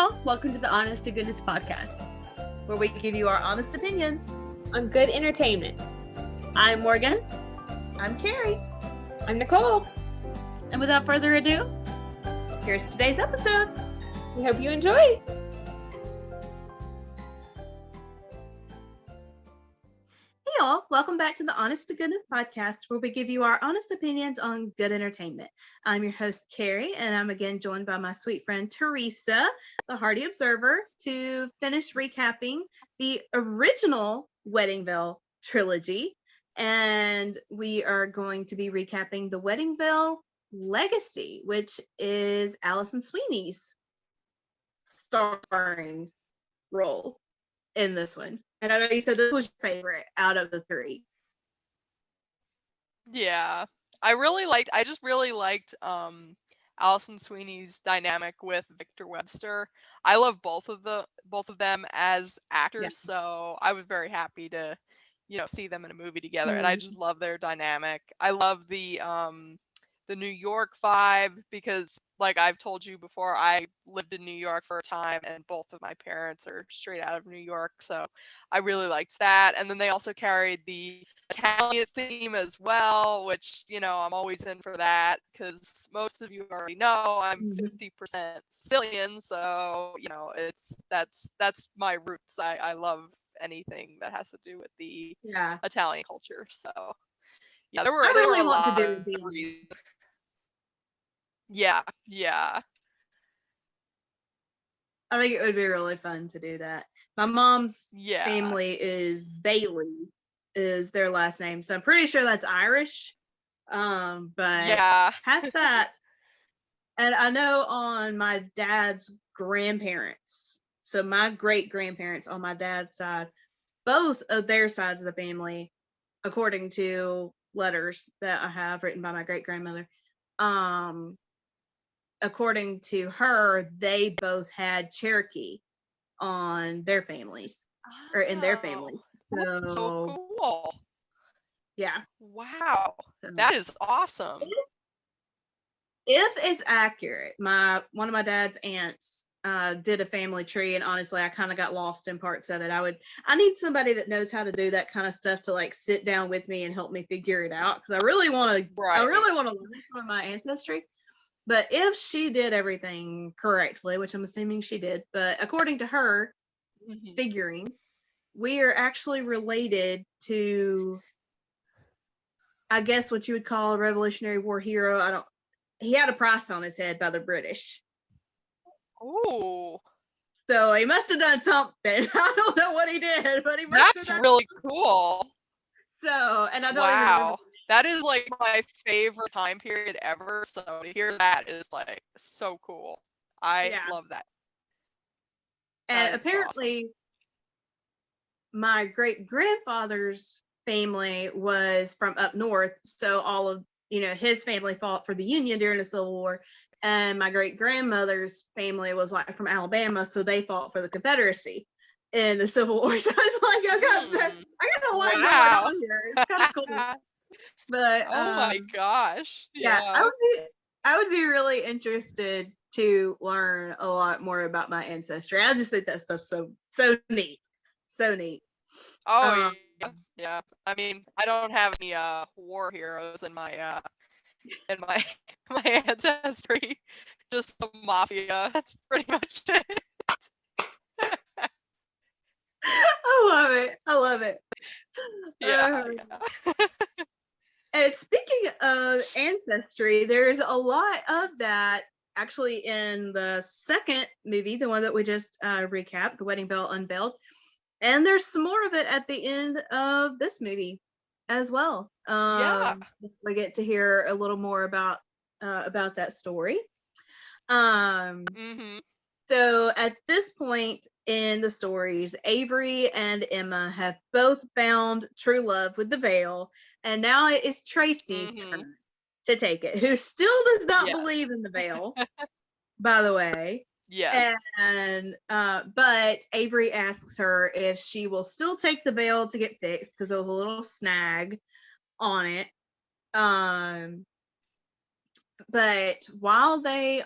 y'all. Welcome to the Honest to Goodness podcast, where we give you our honest opinions on good entertainment. I'm Morgan. I'm Kerri. I'm Nicole. And without further ado, here's today's episode. We hope you enjoy. Hey y'all, welcome back to the Honest to Goodness podcast, where we give you our honest opinions on good entertainment. I'm your host, Kerri, and I'm again joined by my sweet friend, Theresa, the Heartie Observer, to finish recapping the original Wedding Veil trilogy. And we are going to be recapping the Wedding Veil Legacy, which is Alison Sweeney's starring role in this one. And I know you said this was your favorite out of the three. Yeah, I just really liked Alison Sweeney's dynamic with Victor Webster. I love both of them as actors, yeah. So I was very happy to, see them in a movie together. And I just love their dynamic. I love the New York vibe because, like I've told you before, I lived in New York for a time and both of my parents are straight out of New York, so I really liked that. And then they also carried the Italian theme as well, which, I'm always in for that because most of you already know I'm 50% Sicilian, so, that's my roots. I love anything that has to do with the Italian culture, so yeah, there were a lot of reasons. Yeah. I think it would be really fun to do that. My mom's family is Bailey, is their last name, so I'm pretty sure that's Irish. But past that, and I know on my dad's grandparents, so my great grandparents on my dad's side, both of their sides of the family, according to letters that I have written by my great grandmother, according to her, they both had Cherokee on their families, or in their families. That's so cool. Yeah. Wow. That is awesome. If it's accurate, one of my dad's aunts did a family tree, and honestly, I kind of got lost in parts of it. I need somebody that knows how to do that kind of stuff to like sit down with me and help me figure it out, because I really want to learn from my ancestry. But if she did everything correctly, which I'm assuming she did, but according to her figurines, we are actually related to, I guess, what you would call a Revolutionary War hero. He had a price on his head by the British. Ooh. So he must have done something. I don't know what he did, but he must have done really cool. So, and I don't even remember. That is like my favorite time period ever. So to hear that is like so cool. I love that. And apparently my great grandfather's family was from up north. So all of, his family fought for the Union during the Civil War. And my great grandmother's family was like from Alabama. So they fought for the Confederacy in the Civil War. So it's like, I got a lot going on here. It's kind of cool. But oh my gosh. Yeah. I would be really interested to learn a lot more about my ancestry. I just think that stuff's so neat. So neat. Oh yeah. I mean, I don't have any war heroes in my my ancestry. Just the mafia. That's pretty much it. I love it. Yeah. And speaking of ancestry, there's a lot of that actually in the second movie, the one that we just recapped, The Wedding Veil Unveiled. And there's some more of it at the end of this movie as well. We get to hear a little more about that story. So at this point in the stories, Avery and Emma have both found true love with the veil, and now it is Tracy's turn to take it, who still does not believe in the veil, by the way. Yeah. And but Avery asks her if she will still take the veil to get fixed, because there was a little snag on it. But while the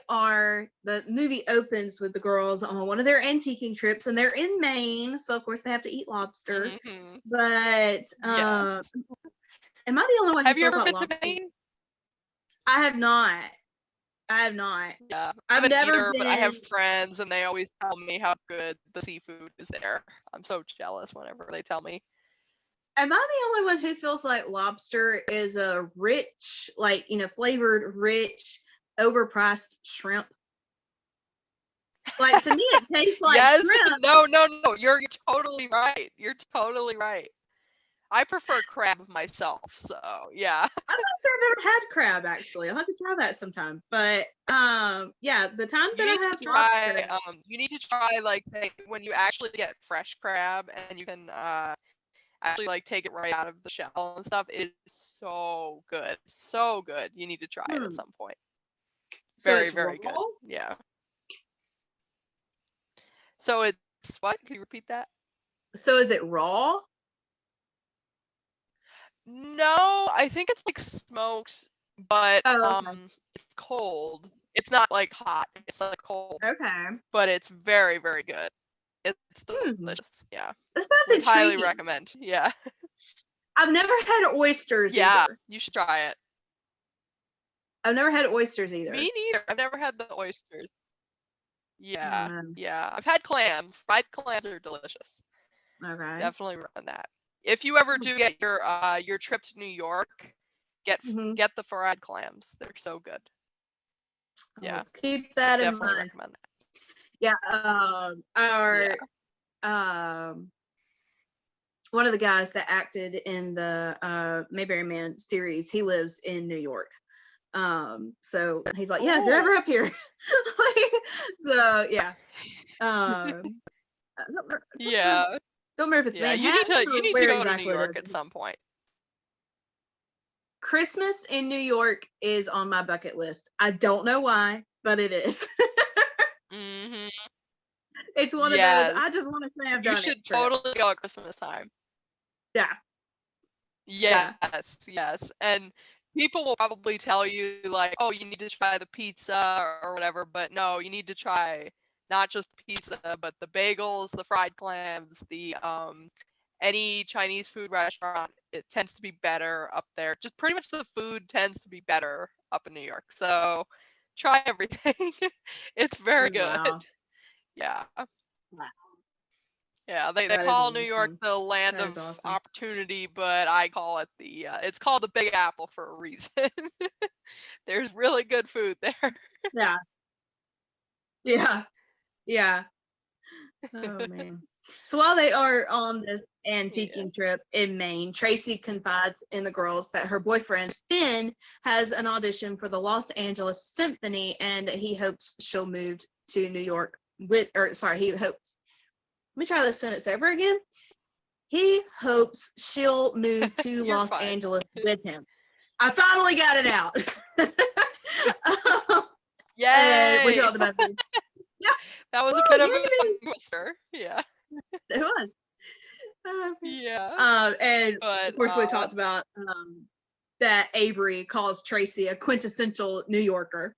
movie opens with the girls on one of their antiquing trips, and they're in Maine, so of course they have to eat lobster. Mm-hmm. But Yes. am I the only one who Have you feels ever like been lobster? to Maine? I have not. Yeah, I've I'm an never eater, but I have been. friends, and they always tell me how good the seafood is there. I'm so jealous whenever they tell me. Am I the only one who feels like lobster is a rich, like, flavored, rich, overpriced shrimp? Like, to me, it tastes like Yes, shrimp. no, you're totally right. You're totally right. I prefer crab myself, so yeah. I'm not sure I've ever had crab, actually. I'll have to try that sometime. But yeah, the time You that need I to have try, lobster, you need to try like when you actually get fresh crab and you can actually like take it right out of the shell and stuff. It is so good, so good. You need to try it at some point. so Very, it's raw. very good. Yeah. So it's what? Can you repeat that? So is it raw? No, I think it's like smoked, but Oh, okay. it's cold. It's not like hot. It's like cold, Okay. but it's very, very good. It's Hmm. delicious. Yeah. This sounds Would highly intriguing. recommend. Yeah. I've never had oysters Yeah, either. you should try it. I've never had oysters either. Me neither. I've never had the oysters. Yeah. Oh, Yeah. I've had clams. Fried clams are delicious. no. Okay. Definitely run that. If you ever do get your trip to New York, get Mhm. get the fried clams. They're so good. Yeah. I'll keep that in Definitely mind. recommend that. Yeah. Our one of the guys that acted in the Mayberry Man series, he lives in New York. So he's like, yeah, if you're ever up here. So yeah. I Yeah. don't remember if it's Yeah. Manhattan or You need to where go to exactly New it York is. at some point. Christmas in New York is on my bucket list. I don't know why, but it is. Mm-hmm. It's one of those, I just want to say I've You done should it trip. totally go at Christmas time. Yeah. Yes. And people will probably tell you like, oh, you need to try the pizza or whatever, but no, you need to try not just pizza, but the bagels, the fried clams, the any Chinese food restaurant, it tends to be better up there. Just pretty much the food tends to be better up in New York. So try everything. It's very good. Wow. Yeah. Wow. Yeah, they That is call New York awesome. the land That is of awesome. opportunity, but I call it it's called the Big Apple for a reason. There's really good food there. Yeah. Yeah. Yeah. Oh man. So while they are on this Yeah. antiquing trip in Maine, Tracy confides in the girls that her boyfriend Finn has an audition for the Los Angeles Symphony, and he hopes she'll move to New York he hopes. Let me try this sentence over again. He hopes she'll move to You're Los fine. Angeles with him. I finally got it out. And we Yay! talked about this. Yeah. That was a Woo, bit of a yay! tongue twister. Yeah. It was. Yeah. And But of course, we talked about that Avery calls Tracy a quintessential New Yorker.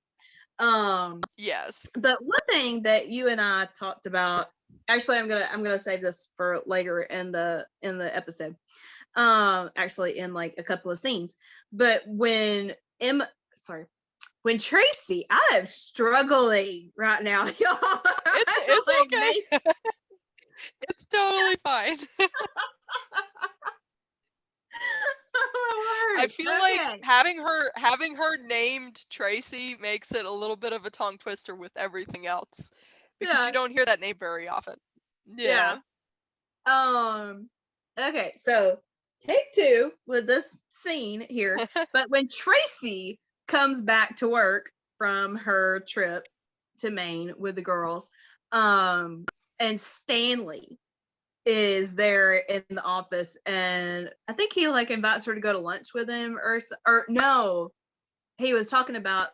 yes. But one thing that you and I talked about, actually, I'm gonna save this for later in the episode. Actually, in like a couple of scenes. But when Tracy, I am struggling right now, y'all. It's Like, okay. It's totally fine. I feel like having her named Tracy makes it a little bit of a tongue twister with everything else because you don't hear that name very often. Yeah. Okay, so take two with this scene here. But when Tracy comes back to work from her trip to Maine with the girls, and Stanley is there in the office, and I think he like invites her to go to lunch with him, or no, he was talking about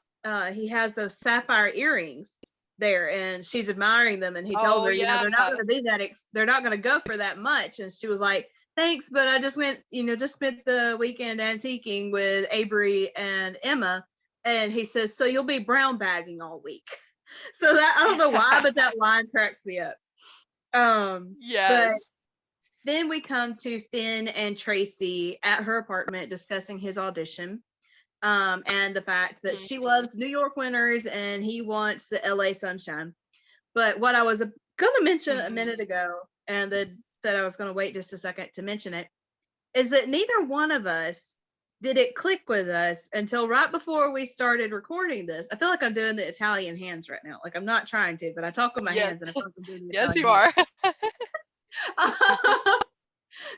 he has those sapphire earrings there, and she's admiring them, and he tells her, they're not going to be that they're not going to go for that much, and she was like, thanks, but I just went, just spent the weekend antiquing with Avery and Emma, And he says, so you'll be brown bagging all week. So that, I don't know why, but that line cracks me up. But Yes. then we come to Finn and Tracy at her apartment discussing his audition. And the fact that she loves New York winters and he wants the LA sunshine. But what I was going to mention a minute ago, and then said I was going to wait just a second to mention it, is that neither one of us did it click with us until right before we started recording this. I feel like I'm doing the Italian hands right now. Like I'm not trying to, but I talk with my hands and I feel like I'm doing the Yes, Italian you are.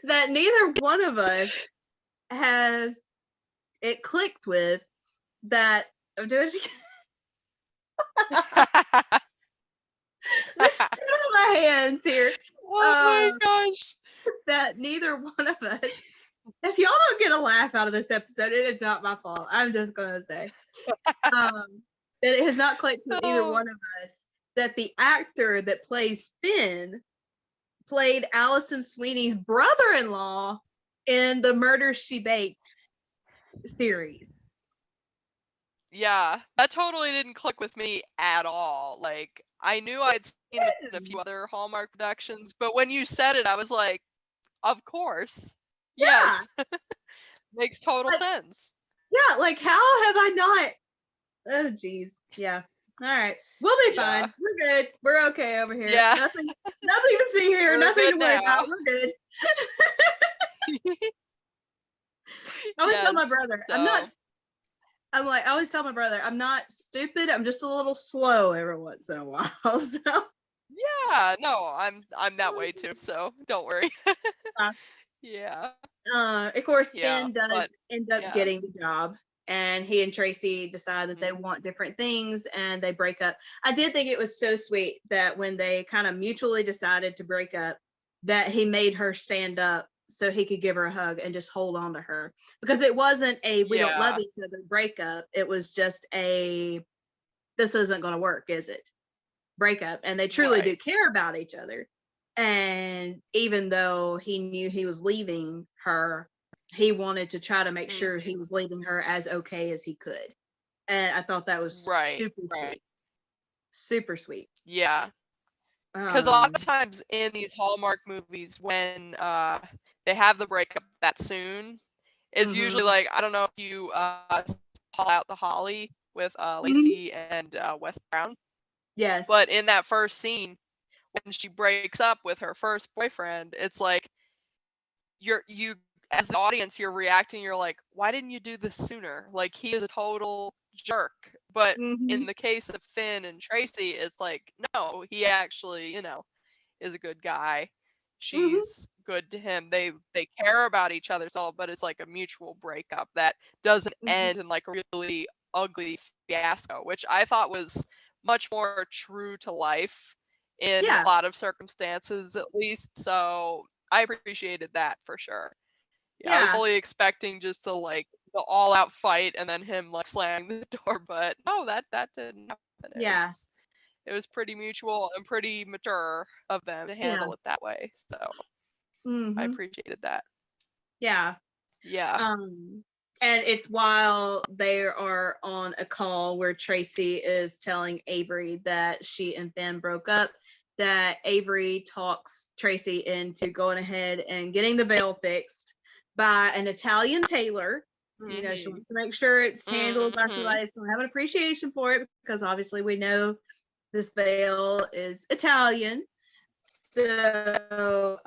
that neither one of us has it clicked with that. I'm doing it again. Let's sit on my hands here. Oh my gosh. That neither one of us, if y'all don't get a laugh out of this episode, it is not my fault. I'm just gonna say that it has not clicked with either one of us that the actor that plays Finn played Allison Sweeney's brother-in-law in the Murder She Baked series. Yeah, that totally didn't click with me at all. Like, I knew I'd seen it in a few other Hallmark productions, but when you said it, I was like, of course. Yeah. Yes. Makes total sense. Yeah, like how have I not? Oh geez. Yeah. All right. We'll be fine. We're good. We're okay over here. Yeah. Nothing to see here. We're Nothing to good worry now. about. We're good. I always tell my brother, I always tell my brother, I'm not stupid. I'm just a little slow every once in a while. So yeah, no, I'm that way too, so don't worry. Yeah. Of course, Finn does but, end up getting the job, and he and Tracy decide that they want different things, and they break up. I did think it was so sweet that when they kind of mutually decided to break up, that he made her stand up so he could give her a hug and just hold on to her, because it wasn't a we don't love each other breakup. It was just a this isn't going to work, is it? Breakup, and they truly do care about each other. And even though he knew he was leaving her, he wanted to try to make sure he was leaving her as okay as he could. And I thought that was super sweet. Super sweet. Yeah. Because a lot of times in these Hallmark movies, when they have the breakup that soon, it's usually like, I don't know if you call out the Holly with Lacey and Wes Brown. Yes. But in that first scene, when she breaks up with her first boyfriend, it's like you as the audience, you're reacting, you're like, why didn't you do this sooner? Like, he is a total jerk. But in the case of Finn and Tracy, it's like, no, he actually, is a good guy. She's good to him. They care about each other, but it's like a mutual breakup that doesn't end in like a really ugly fiasco, which I thought was much more true to life in a lot of circumstances, at least. So I appreciated that for sure. Yeah, I was only expecting just to like the all-out fight and then him like slamming the door, but no, that didn't happen. It was pretty mutual and pretty mature of them to handle it that way. So I appreciated that. Yeah. And it's while they are on a call where Tracy is telling Avery that she and Finn broke up, that Avery talks Tracy into going ahead and getting the veil fixed by an Italian tailor. You know, she wants to make sure it's handled by somebody that's going to have an appreciation for it, because obviously we know this veil is Italian. So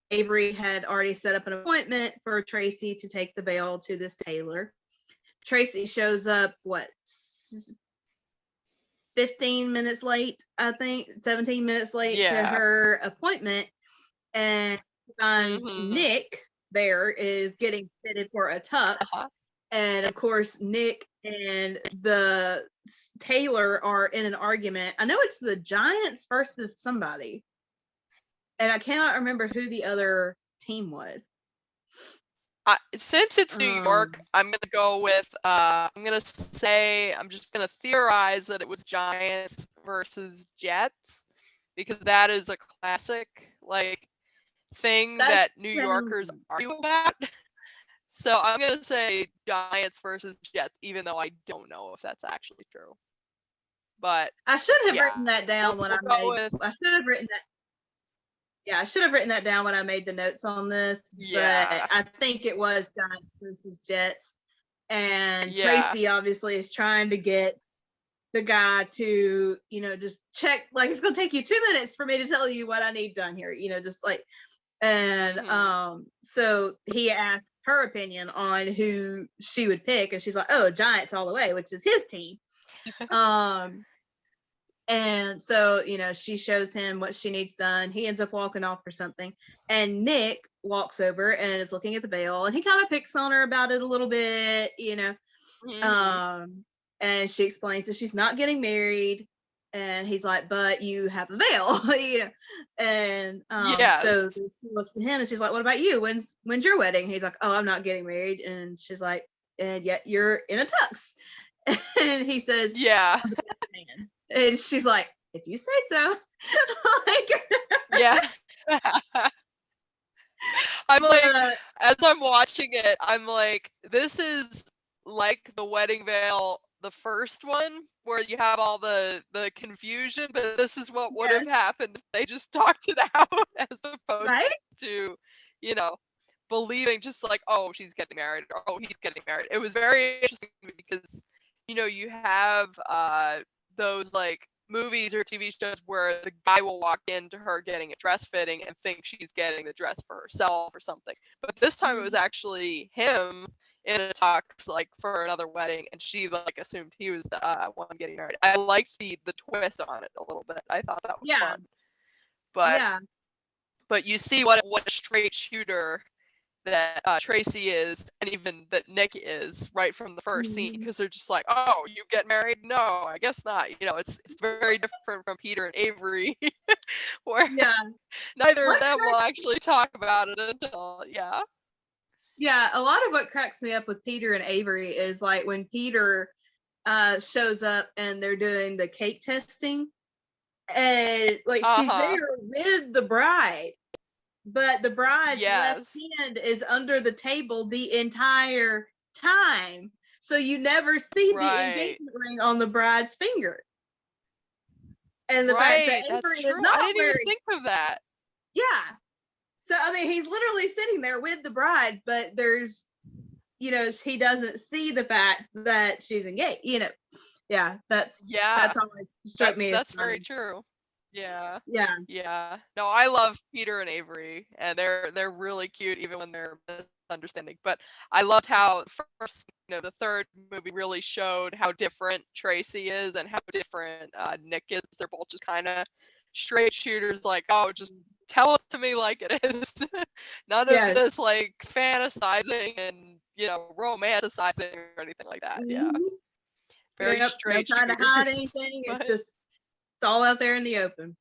Avery had already set up an appointment for Tracy to take the veil to this tailor. Tracy shows up, 15 minutes late, I think, 17 minutes late to her appointment, and finds Nick there is getting fitted for a tux. And of course, Nick and the tailor are in an argument. I know it's the Giants versus somebody, and I cannot remember who the other team was. Since it's New York, I'm gonna go with I'm just gonna theorize that it was Giants versus Jets, because that is a classic like thing that New Yorkers argue about. So I'm gonna say Giants versus Jets, even though I don't know if that's actually true. But I should have yeah, written that down when I we'll go made. with I should have written that. Yeah, I should have written that down when I made the notes on this. yeah, But I think it was Giants versus Jets, and yeah, Tracy obviously is trying to get the guy to, just check. Like, it's gonna take you 2 minutes for me to tell you what I need done here. Just like, and mhm. so he asked her opinion on who she would pick, and she's like, "Oh, Giants all the way," which is his team. And so, she shows him what she needs done. He ends up walking off for something. And Nick walks over and is looking at the veil, and he kind of picks on her about it a little bit, Mhm. And she explains that she's not getting married. And he's like, "But you have a veil," And so Yes. she looks at him and she's like, "What about you? When's your wedding?" He's like, "Oh, I'm not getting married." And she's like, "And yet you're in a tux." And he says, Yeah. "I'm the best man." And she's like, "If you say so." Like, Yeah. I'm like, but as I'm watching it, I'm like, this is like the wedding veil, the first one, where you have all the confusion, but this is what would yes, have happened if they just talked it out, as opposed right? to, you know, believing just like, oh, she's getting married, or oh, he's getting married. It was very interesting because, you have those like movies or TV shows where the guy will walk into her getting a dress fitting and think she's getting the dress for herself or something. But this time it was actually him in a tux, like for another wedding, and she like assumed he was the one getting married. I liked the twist on it a little bit. I thought that was Yeah, fun. But yeah, you see what a straight shooter that Tracy is, and even that Nick is, right from the first scene, mhm, because they're just like, "Oh, you get married? No, I guess not." It's very different from Peter and Avery, where yeah. neither of What them will cracks, actually talk about it until yeah, a lot of what cracks me up with Peter and Avery is like when Peter shows up and they're doing the cake testing, and like she's uh-huh, there with the bride, but the bride's left yes, hand is under the table the entire time. So you never see the right, engagement ring on the bride's finger. And the fact that right. That's Avery is true. not I didn't even wearing, think of that. yeah. So I mean, he's literally sitting there with the bride, but there's, he doesn't see the fact that she's engaged. Yeah, Yeah, that's always struck me as that's very funny. true. Yeah. Yeah, Yeah. No, I love Peter and Avery, and they're really cute even when they're misunderstanding. But I loved how first, the third movie really showed how different Tracy is and how different Nick is. They're both just kind of straight shooters, like, oh, just tell it to me like it is. None of yes. this like fantasizing and romanticizing or anything like that. Yeah, Mhm. very Yep. No straight trying to hide shooters. anything. It's But just it's all out there in the open.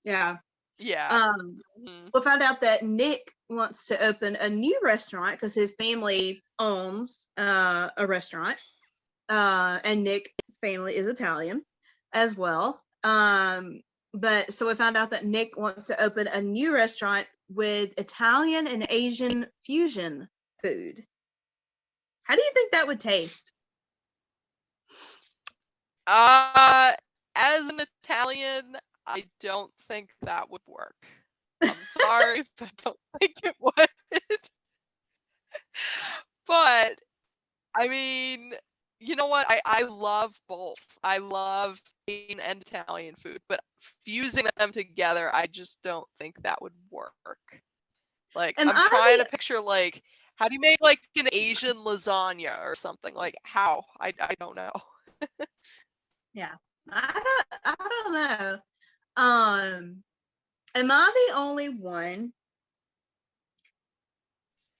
Yeah. yeah. Um, Mhm. we'll find out that Nick wants to open a new restaurant because his family owns a restaurant. And Nick's family is Italian as well. But so we found out that Nick wants to open a new restaurant with Italian and Asian fusion food. How do you think that would taste? Uh, as an Italian, I don't think that would work. I'm sorry, but I don't think it would. But I mean, you know what? I love both. I love Asian and Italian food, but fusing them together, I just don't think that would work. Like, Am I'm I trying to the picture like how do you make like an Asian lasagna or something? Like how? I don't know. Yeah. I don't know. Um, am I the only one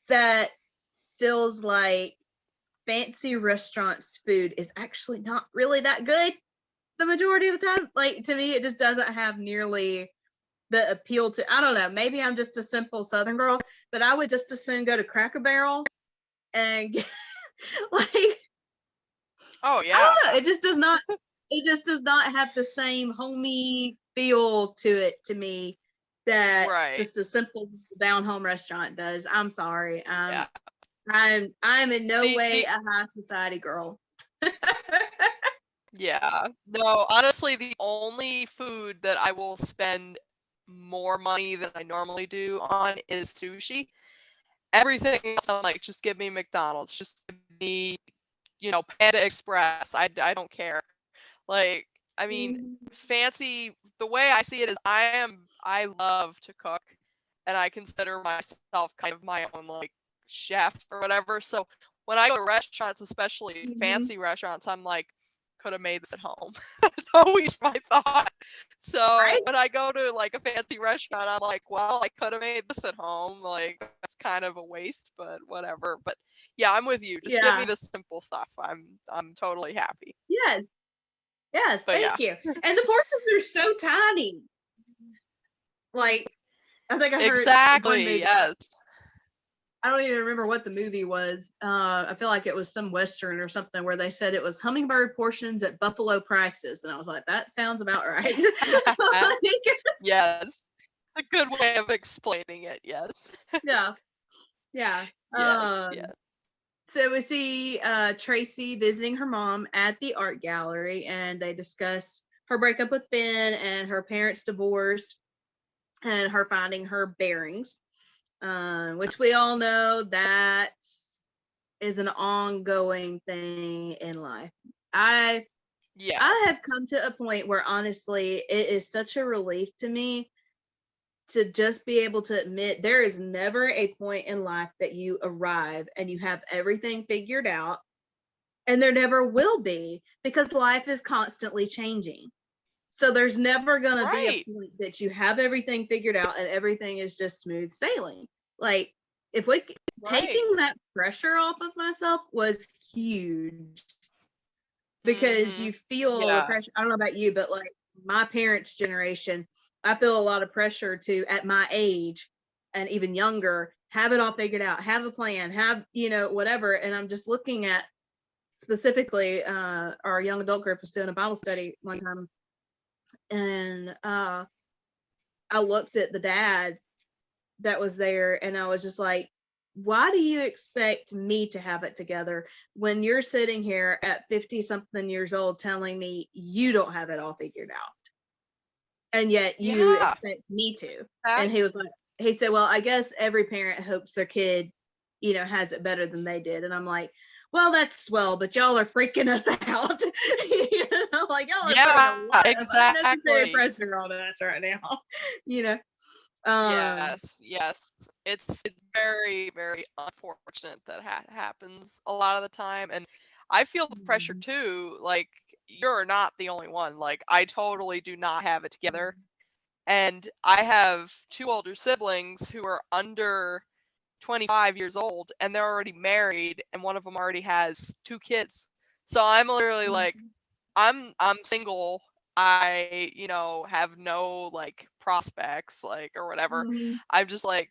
that feels like fancy restaurants food is actually not really that good the majority of the time? Like, to me, it just doesn't have nearly the appeal to, I don't know, maybe I'm just a simple Southern girl, but I would just as soon go to Cracker Barrel and get, like, Oh I yeah. don't know, it just does not have the same homey feel to it to me that Right. just a simple down home restaurant does. I'm sorry. Yeah. I'm in no Me- way me- a high society girl. Yeah. No, honestly, the only food that I will spend more money than I normally do on is sushi. Everything else, I'm like, just give me McDonald's. Just give me, Panda Express. I don't care. Like, I mean, fancy, the way I see it is I love to cook, and I consider myself kind of my own, like, chef or whatever. So when I go to restaurants, especially Mhm. fancy restaurants, I'm like, could have made this at home. That's always my thought. So Right? when I go to like a fancy restaurant, I'm like, well, I could have made this at home. Like, that's kind of a waste, but whatever. But yeah, I'm with you. Just give me Yeah. the simple stuff. I'm totally happy. Yes. Yes. But yeah, Thank you. And the portions are so tiny. Like, I think I heard one exactly. movie. Yes. I don't even remember what the movie was. I feel like it was some Western or something where they said it was hummingbird portions at buffalo prices. And I was like, that sounds about right. Yes. It's a good way of explaining it. Yes. Yeah. Yeah. Yes. Yes. So we see Tracy visiting her mom at the art gallery, and they discuss her breakup with Ben and her parents' divorce and her finding her bearings, which we all know that is an ongoing thing in life. I Yes. have come to a point where honestly, it is such a relief to me to just be able to admit there is never a point in life that you arrive and you have everything figured out, and there never will be, because life is constantly changing. So there's never going to be a Right. point that you have everything figured out and everything is just smooth sailing. Like, if we Right. taking that pressure off of myself was huge, because you Mhm. feel the Yeah. pressure. I don't know about you, but like my parents' generation, I feel a lot of pressure to, at my age and even younger, have it all figured out, have a plan, have, whatever. And I'm just looking at, specifically, our young adult group was doing a Bible study one time, and I looked at the dad that was there, and I was just like, why do you expect me to have it together when you're sitting here at 50 something years old telling me you don't have it all figured out, and yet you Yeah. expect me to? And Exactly. he said, well, I guess every parent hopes their kid, has it better than they did. And I'm like, well, that's swell, but y'all are freaking us out. Like, y'all are putting a Yeah. lot of unnecessary Exactly. pressure on us right now. you know um Yes, yes. It's very, very unfortunate that happens a lot of the time, and I feel the pressure too. Like, you're not the only one. Like, I totally do not have it together, and I have two older siblings who are under 25 years old, and they're already married, and one of them already has two kids. So I'm literally like, I'm single. I, have no like prospects, like, or whatever. Mhm. I'm just like,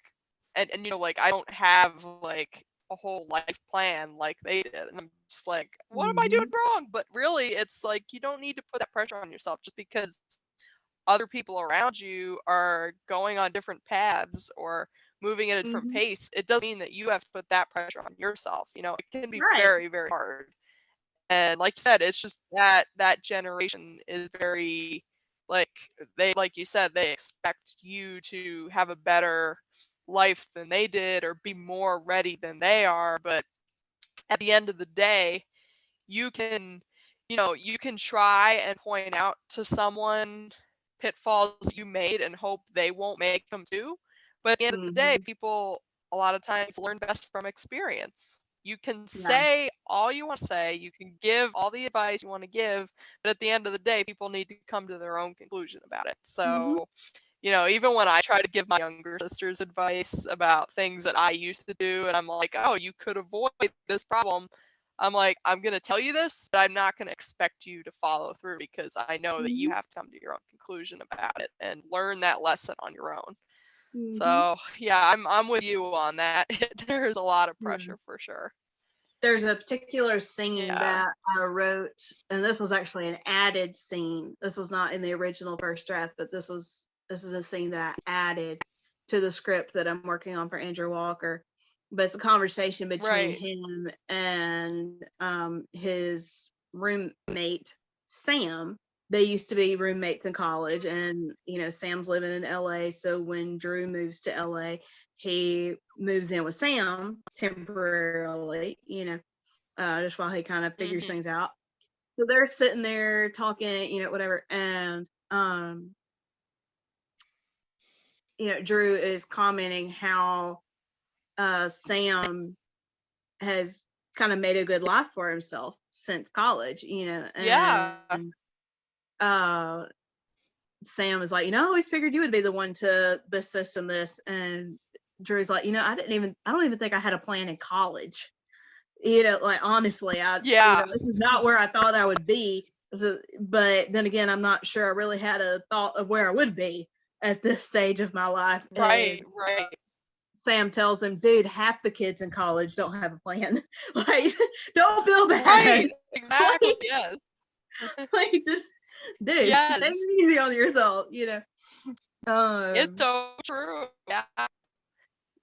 and like, I don't have like a whole life plan like they did. And I'm just like, what am I doing Mhm. wrong? But really, it's like, you don't need to put that pressure on yourself just because other people around you are going on different paths or moving at a different Mhm. pace. It doesn't mean that you have to put that pressure on yourself. It can be Right. very, very hard. And like you said, it's just that generation is very, like, like you said, they expect you to have a better life than they did or be more ready than they are. But at the end of the day, you can, you can try and point out to someone pitfalls that you made and hope they won't make them too. But at the end of the day, Mhm. people a lot of times learn best from experience. You can Yeah. say all you want to say, you can give all the advice you want to give, but at the end of the day, people need to come to their own conclusion about it. Mhm. So, even when I try to give my younger sisters advice about things that I used to do, and I'm like, oh, you could avoid this problem, I'm like, I'm going to tell you this, but I'm not going to expect you to follow through because I know that you Mhm. have to come to your own conclusion about it and learn that lesson on your own. Mhm. So, yeah, I'm with you on that. There's a lot of Yeah. pressure for sure. There's a particular scene Yeah. that I wrote, and this was actually an added scene. This was not in the original first draft, but this is a scene that I added to the script that I'm working on for Andrew Walker. but it's a conversation between Right. him and his roommate Sam. They used to be roommates in college, and Sam's living in LA, so when Drew moves to LA, he moves in with Sam temporarily, just while he kind of figures Mhm. things out. So they're sitting there talking, whatever, and Drew is commenting how Sam has kind of made a good life for himself since college, Yeah. and uh Sam is like, I always figured you would be the one to this, and this. And Drew's like, I don't even think I had a plan in college. Like, honestly, Yeah. this is not where I thought I would be. So, but then again, I'm not sure I really had a thought of where I would be at this stage of my life. And Right. Right. Sam tells him, dude, half the kids in college don't have a plan. Like, don't feel bad. Right. Exactly. Like, Yes. like, just, dude, Yes. take it easy on yourself, It's so true. Yeah.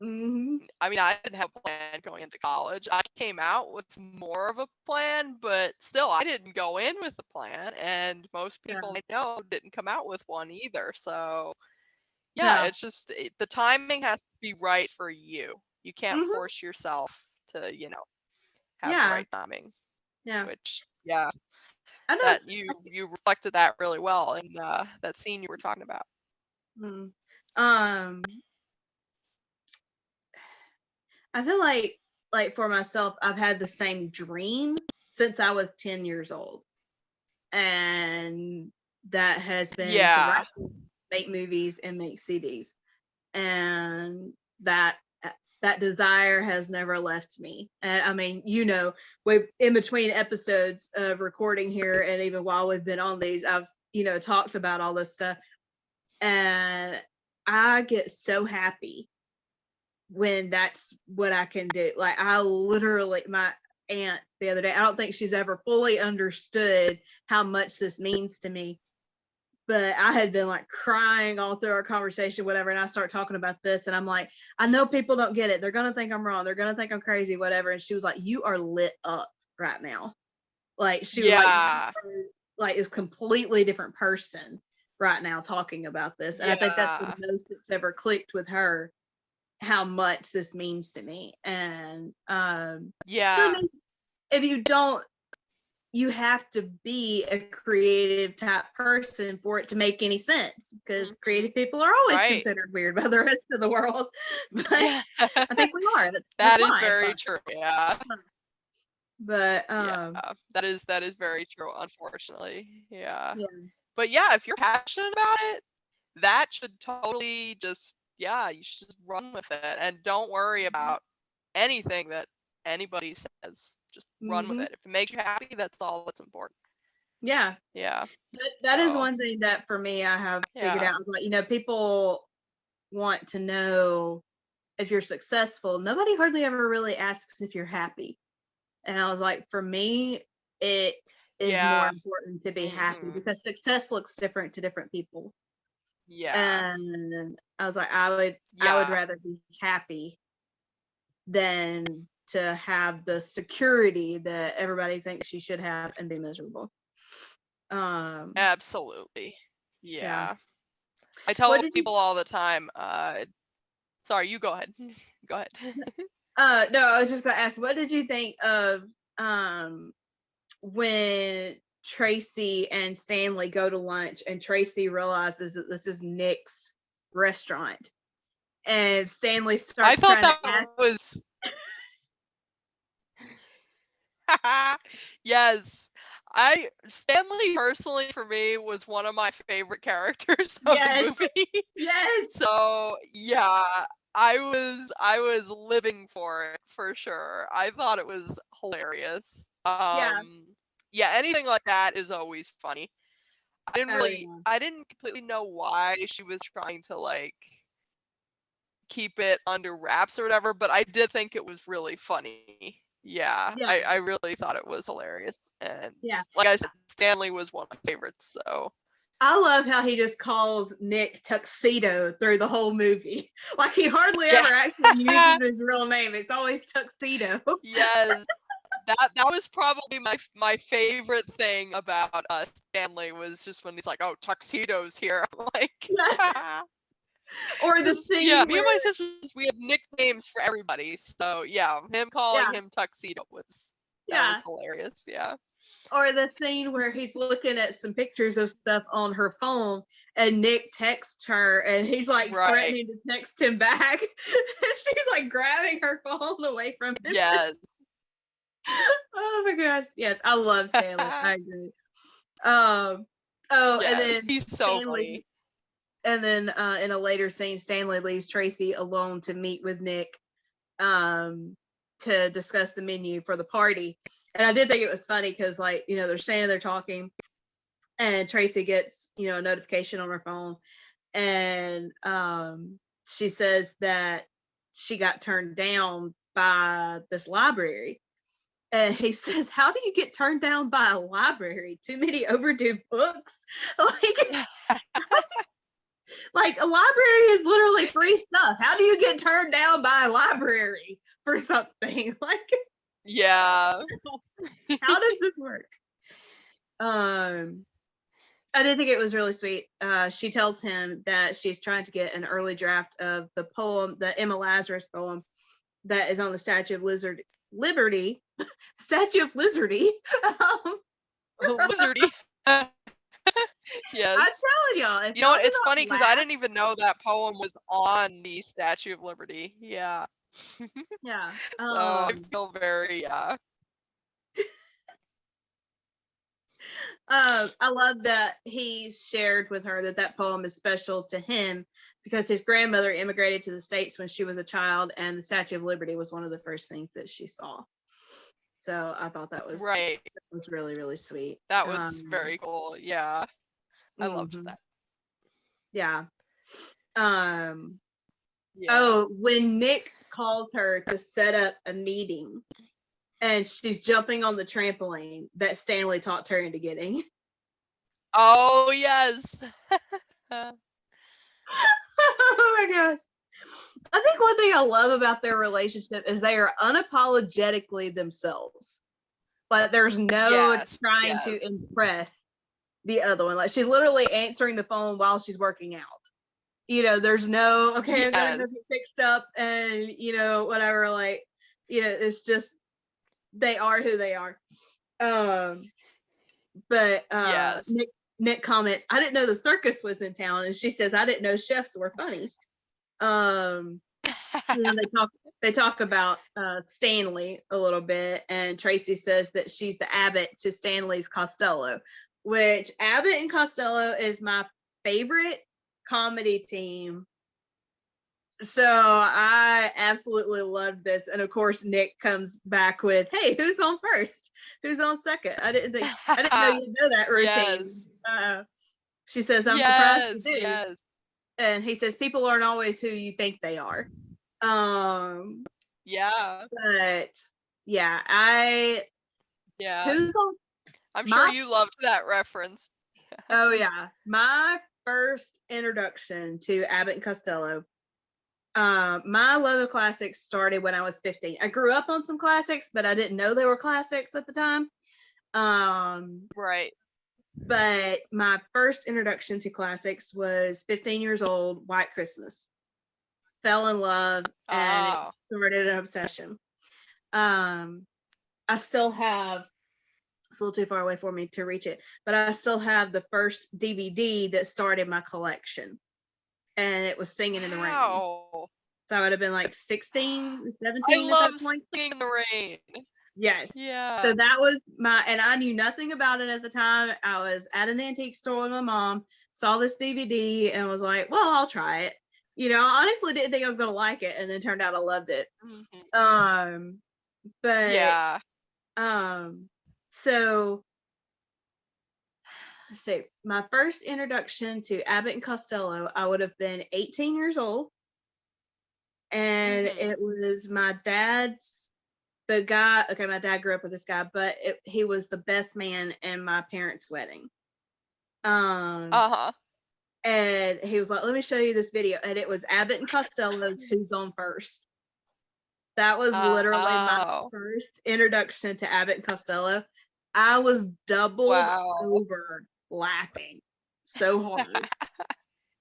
mhm. I mean, I didn't have a plan going into college. I came out with more of a plan, but still, I didn't go in with a plan, and most Yeah. people I know didn't come out with one either. So, yeah, Yeah. it's just the timing has to be right for you. You can't Mhm. force yourself to, have the Yeah. right timing, Yeah. which, yeah, I know. that you reflected that really well in that scene you were talking about. Mm. Um, I feel like for myself, I've had the same dream since I was 10 years old. And that has been to Yeah. write, make movies, and make CDs. And that desire has never left me. And I mean, we in between episodes of recording here, and even while we've been on these, I've talked about all this stuff, and I get so happy when that's what I can do. Like, I literally, my aunt the other day, I don't think she's ever fully understood how much this means to me, but I had been like crying all through our conversation, whatever. And I start talking about this, and I'm like, I know people don't get it. They're going to think I'm wrong. They're going to think I'm crazy, whatever. And she was like, you are lit up right now. Like, she was like, Yeah. is completely different person right now talking about this. And I think that's the Yeah. most that's ever clicked with her, how much this means to me. And Yeah. if you don't, you have to be a creative type person for it to make any sense, because creative people are always Right. considered weird by the rest of the world. But Yeah. I think we are. That's That is fine. very true. Yeah. But Yeah. That is very true, unfortunately. Yeah. yeah. But yeah, if you're passionate about it, that should totally just, yeah, you should just run with it and don't worry about anything that anybody says. Just run with Mm-hmm. it. If it makes you happy, that's all that's important. Yeah. Yeah. That is So, one thing that for me I have figured yeah. out. Is like, people want to know if you're successful. Nobody hardly ever really asks if you're happy. And I was like, for me, it is more Yeah. important to be happy, Mhm. because success looks different to different people. Yeah. And I was like, I would Yeah. rather be happy than to have the security that everybody thinks you should have and be miserable. Absolutely. Yeah. Yeah. I What tell did you people all the time, sorry, you go ahead. Go ahead. no, I was just gonna ask, what did you think of when Tracy and Stanley go to lunch, and Tracy realizes that this is Nick's restaurant, and Stanley I starts thought trying to that ask. was yes. Stanley personally for me was one of my favorite characters of the Yes, movie. yes, So, yeah, I was living for it for sure. I thought it was hilarious. yeah, Yeah, anything like that is always funny. oh yeah, I didn't completely know why she was trying to like keep it under wraps or whatever, but I did think it was really funny. Yeah, yeah, I really thought it was hilarious. And yeah. like I said, Stanley was one of my favorites, so I love how he just calls Nick Tuxedo through the whole movie. Like he hardly ever actually uses his real name. It's always Tuxedo. Yes. That was probably my favorite thing about Stanley was just when he's like, "Oh, tuxedo's here." I'm like, Yes. Or the yeah, scene me where and my sisters, we have nicknames for everybody. So yeah, him calling him tuxedo was hilarious. Yeah. Or the scene where he's looking at some pictures of stuff on her phone and Nick texts her and he's like threatening to text him back. And she's like grabbing her phone away from him. Yes. Oh my gosh. Yes, I love Stanley. I agree. And then he's so funny. And then in a later scene, Stanley leaves Tracy alone to meet with Nick to discuss the menu for the party. And I did think it was funny because, like, you know, they're standing there talking and Tracy gets, you know, a notification on her phone and she says that she got turned down by this library. And he says, "How do you get turned down by a library? Too many overdue books." Like a library is literally free stuff. How do you get turned down by a library for something? Like, yeah. How does this work? I did think it was really sweet. She tells him that she's trying to get an early draft of the poem, the Emma Lazarus poem that is on the Statue of Liberty. Statue of Lizardy. Lizardy. Yes. I'm telling y'all. You know what? It's funny because I didn't even know that poem was on the Statue of Liberty. Yeah. Yeah. So I feel very I love that he shared with her that poem is special to him because his grandmother immigrated to the States when she was a child, and the Statue of Liberty was one of the first things that she saw. So I thought that was really, really sweet. That was very cool. Yeah. I loved that. Yeah. Oh, when Nick calls her to set up a meeting and she's jumping on the trampoline that Stanley talked her into getting. Oh, yes. Oh my gosh. I think one thing I love about their relationship is they are unapologetically themselves. But there's no trying to impress the other one. Like she's literally answering the phone while she's working out. You know, there's no, okay, I'm gonna get fixed up and, you know, whatever, like, you know, it's just they are who they are. But Nick comments, "I didn't know the circus was in town," and she says, "I didn't know chefs were funny." And then they talk about Stanley a little bit, and Tracy says that she's the Abbott to Stanley's Costello, which Abbott and Costello is my favorite comedy team. So I absolutely love this. And of course, Nick comes back with, "Hey, who's on first? Who's on second? I didn't know you'd know that routine." She says, "I'm surprised you do." Yes. And he says, "People aren't always who you think they are." Yeah. But yeah, who's on? I'm sure you loved that reference. Oh yeah, my first introduction to Abbott and Costello. My love of classics started when I was 15. I grew up on some classics, but I didn't know they were classics at the time. Right. But my first introduction to classics was 15 years old, White Christmas. Fell in love and it started an obsession. I still have, it's a little too far away for me to reach it, but I still have the first DVD that started my collection, and it was Singing in the Rain. So I would have been like 16, 17 at that point. Singing in the Rain. Yes. Yeah. So that was and I knew nothing about it at the time. I was at an antique store with my mom, saw this DVD and was like, well, I'll try it. You know, I honestly didn't think I was going to like it, and then turned out I loved it. But so let's see, my first introduction to Abbott and Costello, I would have been 18 years old. And it was my dad's, my dad grew up with this guy, but he was the best man in my parents' wedding. Uh-huh. And he was like, let me show you this video. And it was Abbott and Costello's Who's on First. That was literally my Oh. first introduction to Abbott and Costello. I was doubled Wow. over laughing so hard.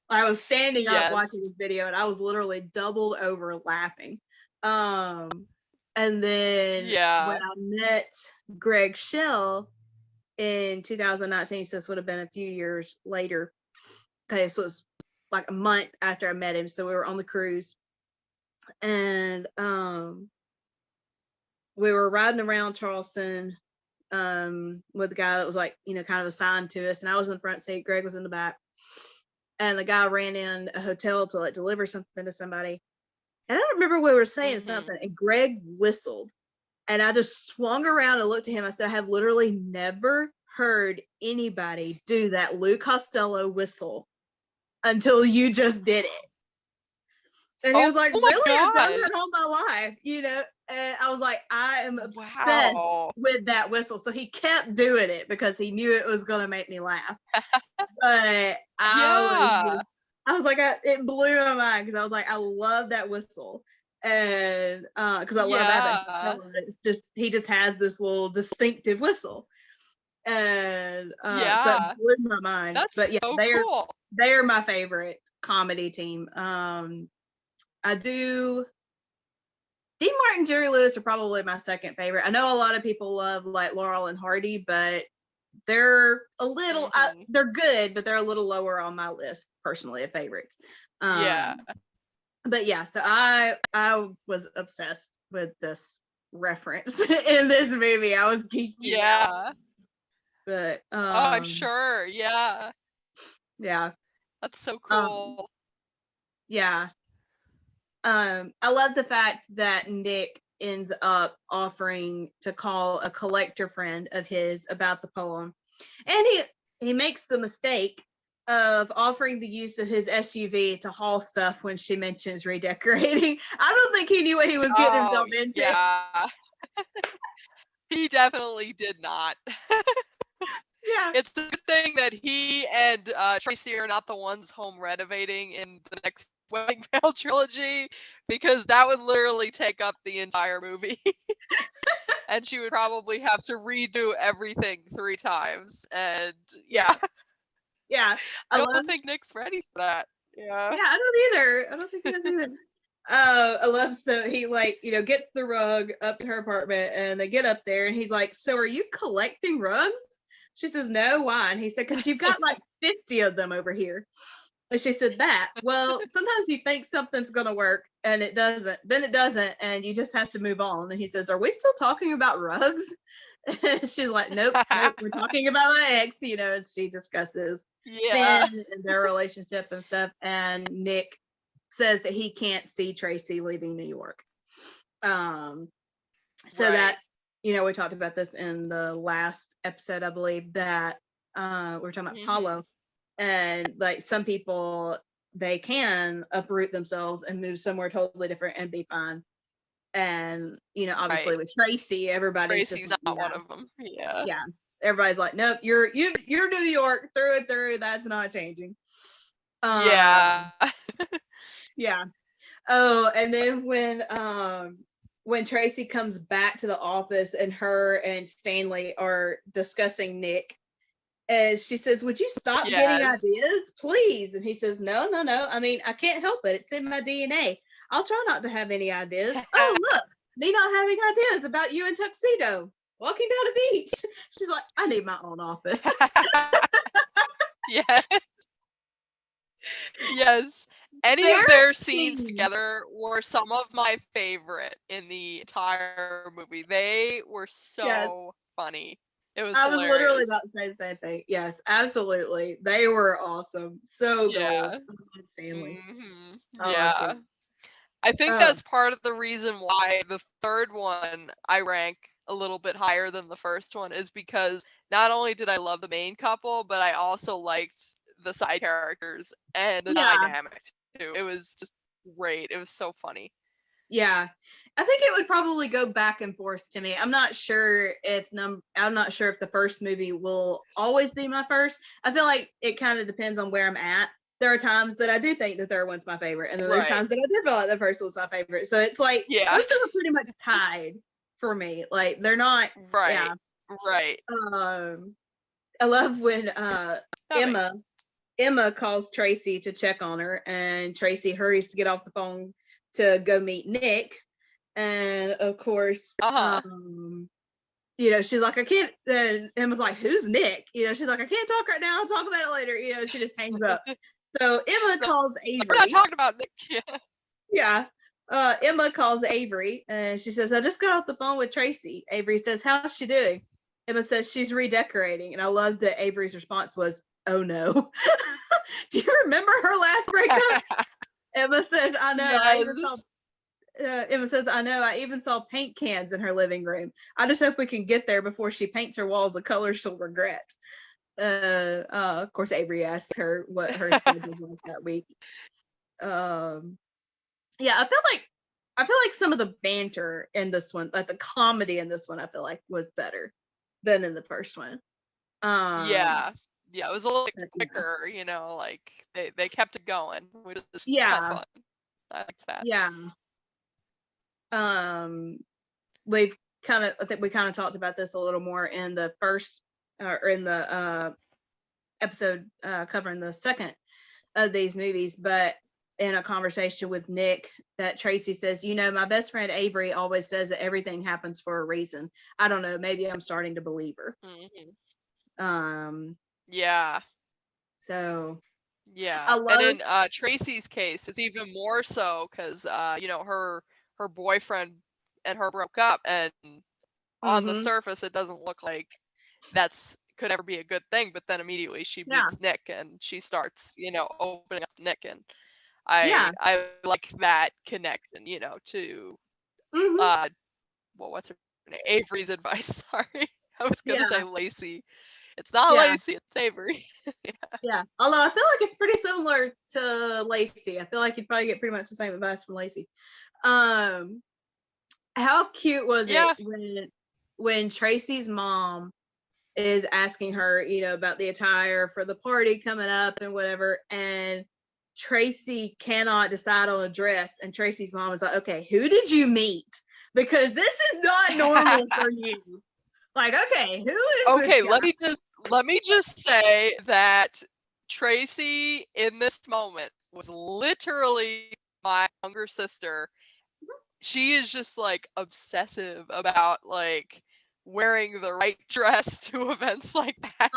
I was standing up watching Yes. this video and I was literally doubled over laughing. And then when Yeah. I met Greg Shell in 2019, so this would have been a few years later. Okay, so it's like a month after I met him. So we were on the cruise and we were riding around Charleston with the guy that was like, you know, kind of assigned to us. And I was in the front seat, Greg was in the back. And the guy ran in a hotel to like deliver something to somebody. And I don't remember we were saying something, and Greg whistled. And I just swung around and looked at him. I said, I have literally never heard anybody do that Lou Costello whistle until you just did it. And he was like, Oh my really? I've done God. that all my life, you know? And I was like, I am obsessed Wow. with that whistle. So he kept doing it because he knew it was going to make me laugh. But Yeah. it blew my mind because I was like, I love that whistle. And because I love Abbott. Yeah. It's just, he just has this little distinctive whistle. And so that Yeah. blew my mind. That's But yeah, so cool. they're my favorite comedy team. Dean Martin, Jerry Lewis are probably my second favorite. I know a lot of people love like Laurel and Heartie, but they're a little they're good, but they're a little lower on my list personally of favorites. Yeah. But yeah, so I was obsessed with this reference in this movie. I was geeking out. Yeah. But Oh, I'm sure. Yeah. yeah. That's so cool. Yeah. I love the fact that Nick ends up offering to call a collector friend of his about the poem. And he makes the mistake of offering the use of his SUV to haul stuff when she mentions redecorating. I don't think he knew what he was getting himself into. Yeah. He definitely did not. Yeah. It's a good thing that he and Tracy are not the ones home renovating in the next Wedding Veil trilogy, because that would literally take up the entire movie. And she would probably have to redo everything 3 times. And yeah. Yeah. I don't think Nick's ready for that. Yeah. Yeah, I don't either. I don't think he does either. I love, so he like, you know, gets the rug up to her apartment and they get up there and he's like, so are you collecting rugs? She says, no, why? And he said, because you've got like 50 of them over here. And she said that. Well, sometimes you think something's going to work and it doesn't. Then it doesn't. And you just have to move on. And he says, are we still talking about rugs? And she's like, nope, we're talking about my ex, you know, and she discusses Yeah. Finn and their relationship and stuff. And Nick says that he can't see Tracy leaving New York. So Right. that, you know, we talked about this in the last episode, I believe, that we were talking about Paulo. And like some people, they can uproot themselves and move somewhere totally different and be fine. And, you know, obviously with Tracy, everybody's Tracy's just not one of them. Yeah. Yeah. Everybody's like, nope, you're New York through and through. That's not changing. Yeah. Yeah. Oh, and then when Tracy comes back to the office and her and Stanley are discussing Nick, and she says, would you stop getting ideas, please? And he says, no. I mean, I can't help it. It's in my DNA. I'll try not to have any ideas. Oh, look, me not having ideas about you in tuxedo, walking down a beach. She's like, I need my own office. Yes. Yes. Any of their scenes together were some of my favorite in the entire movie. They were so funny. It was I was hilarious. literally about to say the same thing. Yes, absolutely. They were awesome. So gold. Stanley. Yeah. I think that's part of the reason why the third one I rank a little bit higher than the first one, is because not only did I love the main couple, but I also liked the side characters and the dynamic too. It was just great. It was so funny. Yeah, I think it would probably go back and forth to me. I'm not sure if the first movie will always be my first. I feel like it kind of depends on where I'm at. There are times that I do think the third one's my favorite, and then there's Right. times that I do feel like the first one's my favorite. So it's like Yeah. those two are pretty much tied for me. Like they're not. Right. Yeah. Right. I love when That makes Emma calls Tracy to check on her, and Tracy hurries to get off the phone to go meet Nick. And of course, she's like, I can't. And Emma's like, who's Nick? She's like, I can't talk right now. I'll talk about it later. She just hangs up. So Emma calls Avery. We're not talking about Nick. Yeah. Emma calls Avery, and she says, I just got off the phone with Tracy. Avery says, how's she doing? Emma says she's redecorating. And I love that Avery's response was, oh no. Do you remember her last breakup? Emma says, I know. Yes. Emma says, I know. I even saw paint cans in her living room. I just hope we can get there before she paints her walls a color she'll regret. Of course, Avery asks her what her schedule was that week. Yeah, I feel like some of the banter in this one, like the comedy in this one, I feel like was better than in the first one. Yeah, it was a little quicker, like they kept it going, which is kind of fun. I liked that. Yeah. I think we kind of talked about this a little more in the first or in the episode covering the second of these movies, but in a conversation with Nick, that Tracy says, my best friend Avery always says that everything happens for a reason. I don't know, maybe I'm starting to believe her. Yeah. So yeah, I love, and in Tracy's case, it's even more so because her boyfriend and her broke up, and on the surface it doesn't look like could ever be a good thing, but then immediately she meets Nick and she starts opening up to Nick, and I like that connection, to what's her name? Avery's advice. Sorry, I was gonna say Lacey. It's not Lacey, it's Avery. Yeah. Although I feel like it's pretty similar to Lacey. I feel like you'd probably get pretty much the same advice from Lacey. How cute was it when Tracy's mom is asking her, about the attire for the party coming up and whatever, and Tracy cannot decide on a dress, and Tracy's mom is like, okay, who did you meet? Because this is not normal for you. Like, okay, who is okay, this guy? let me just say that Tracy in this moment was literally my younger sister. She is just like obsessive about like wearing the right dress to events like that.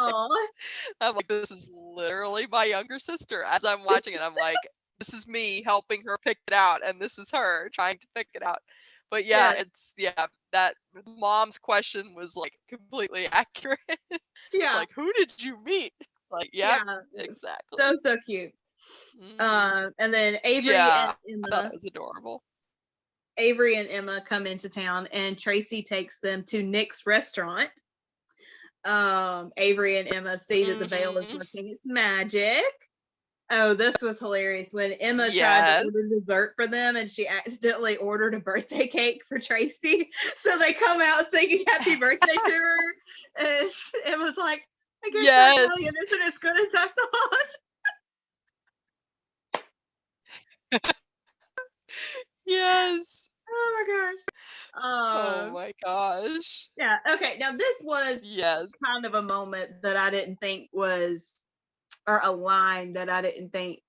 I'm like, this is literally my younger sister. As I'm watching it, I'm like, this is me helping her pick it out, and this is her trying to pick it out. But that mom's question was like completely accurate. Yeah. Like, who did you meet? Like, exactly. So cute. And then Avery and Emma. I thought it was adorable. Avery and Emma come into town, and Tracy takes them to Nick's restaurant. Avery and Emma see that the veil is working its magic. Oh, this was hilarious when Emma tried to order dessert for them, and she accidentally ordered a birthday cake for Tracy. So they come out singing happy birthday to her, and Emma's like, I guess Italian isn't as good as I thought. Yes. Oh my gosh. Oh my gosh. Yeah. Okay. Now this was kind of a moment that I didn't think was, or a line that I didn't think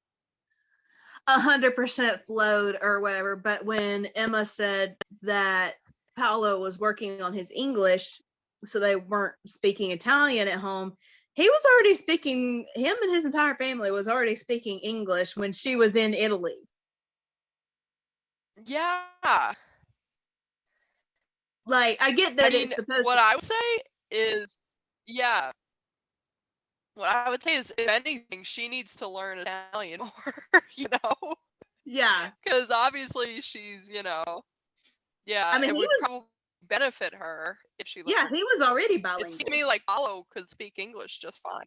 100% flowed or whatever. But when Emma said that Paolo was working on his English, so they weren't speaking Italian at home, he was already speaking, him and his entire family was already speaking English when she was in Italy. Yeah. Like, I get that it's supposed what I would say is, what I would say is, if anything, she needs to learn Italian more, Yeah. Because obviously she's, I mean, it would probably benefit her if she learned. Yeah, he was already bilingual. It seemed to me like Paolo could speak English just fine.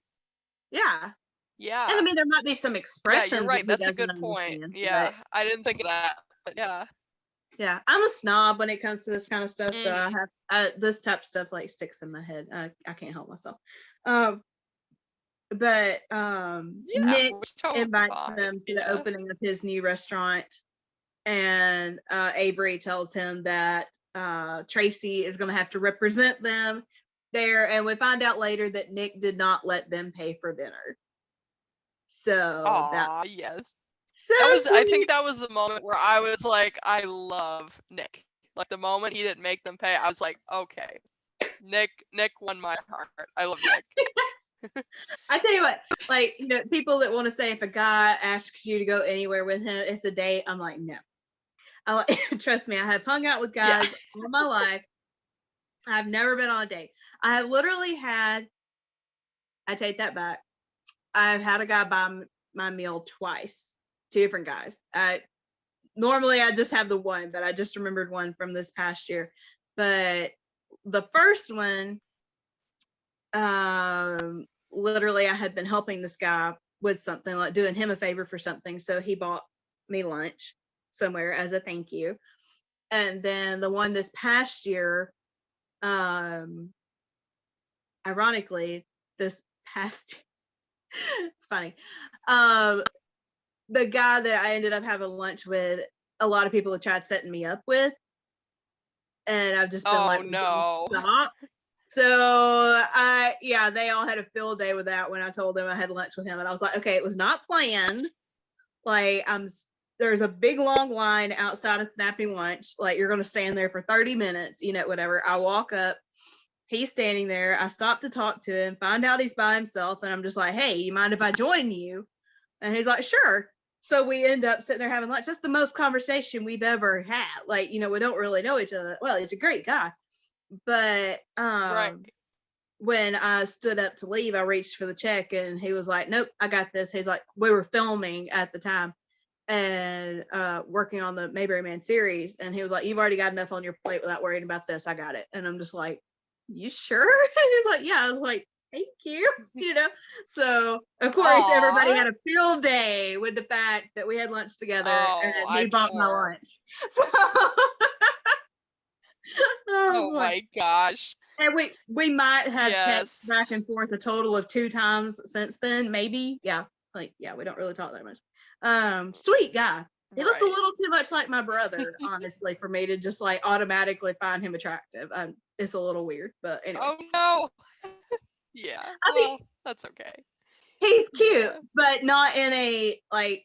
Yeah. Yeah. And I mean, there might be some expressions. Yeah, you're right. That's a good point. Yeah, I didn't think of that, but yeah. Yeah, I'm a snob when it comes to this kind of stuff, so I Mhm. have this type of stuff like sticks in my head. I can't help myself. Um, but Yeah, Nick which is totally invites fine. them to the Yeah. opening of his new restaurant, and Avery tells him that Tracy is going to have to represent them there, and we find out later that Nick did not let them pay for dinner. So that's Aw, yes. so I sweet. think that was the moment where I was like, I love Nick. Like the moment he didn't make them pay, I was like, okay, Nick won my heart. I love Nick. I tell you what, like, people that want to say if a guy asks you to go anywhere with him, it's a date. I'm like, no. Trust me, I have hung out with Yeah. guys all my life. I've never been on a date. I have literally had, I take that back. I've had a guy buy my meal twice, two different guys. Normally I just have the one, but I just remembered one from this past year. But the first one, literally I had been helping this guy with something, like doing him a favor for something. So he bought me lunch somewhere as a thank you. And then the one this past year, ironically, this past it's funny. The guy that I ended up having lunch with, a lot of people have tried setting me up with, and I've just been Oh like, would you no. stop? So yeah, they all had a field day with that when I told them I had lunch with him, and I was like, okay, it was not planned. Like there's a big long line outside of snapping lunch. Like you're gonna stand there for 30 minutes, whatever. I walk up, he's standing there. I stop to talk to him, find out he's by himself, and I'm just like, hey, you mind if I join you? And he's like, sure. So we end up sitting there having lunch. That's the most conversation we've ever had. Like, we don't really know each other. Well, he's a great guy. But Right. when I stood up to leave, I reached for the check and he was like, nope, I got this. He's like, we were filming at the time and working on the Mayberry Man series. And he was like, you've already got enough on your plate without worrying about this. I got it. And I'm just like, you sure? And he's like, yeah. I was like, thank you. So of course everybody Aw. had a field day with the fact that we had lunch together and Oh, he I'm bought my sure. lunch. So Oh oh, my gosh. and we might have texted Yes. back and forth a total of 2 times since then, maybe. Yeah. We don't really talk that much. Sweet guy. He looks a Right. little too much like my brother, honestly, for me to just like automatically find him attractive. It's a little weird, but anyway. Oh no. Yeah. I mean, Well, that's okay. he's cute, Yeah. but not in a like.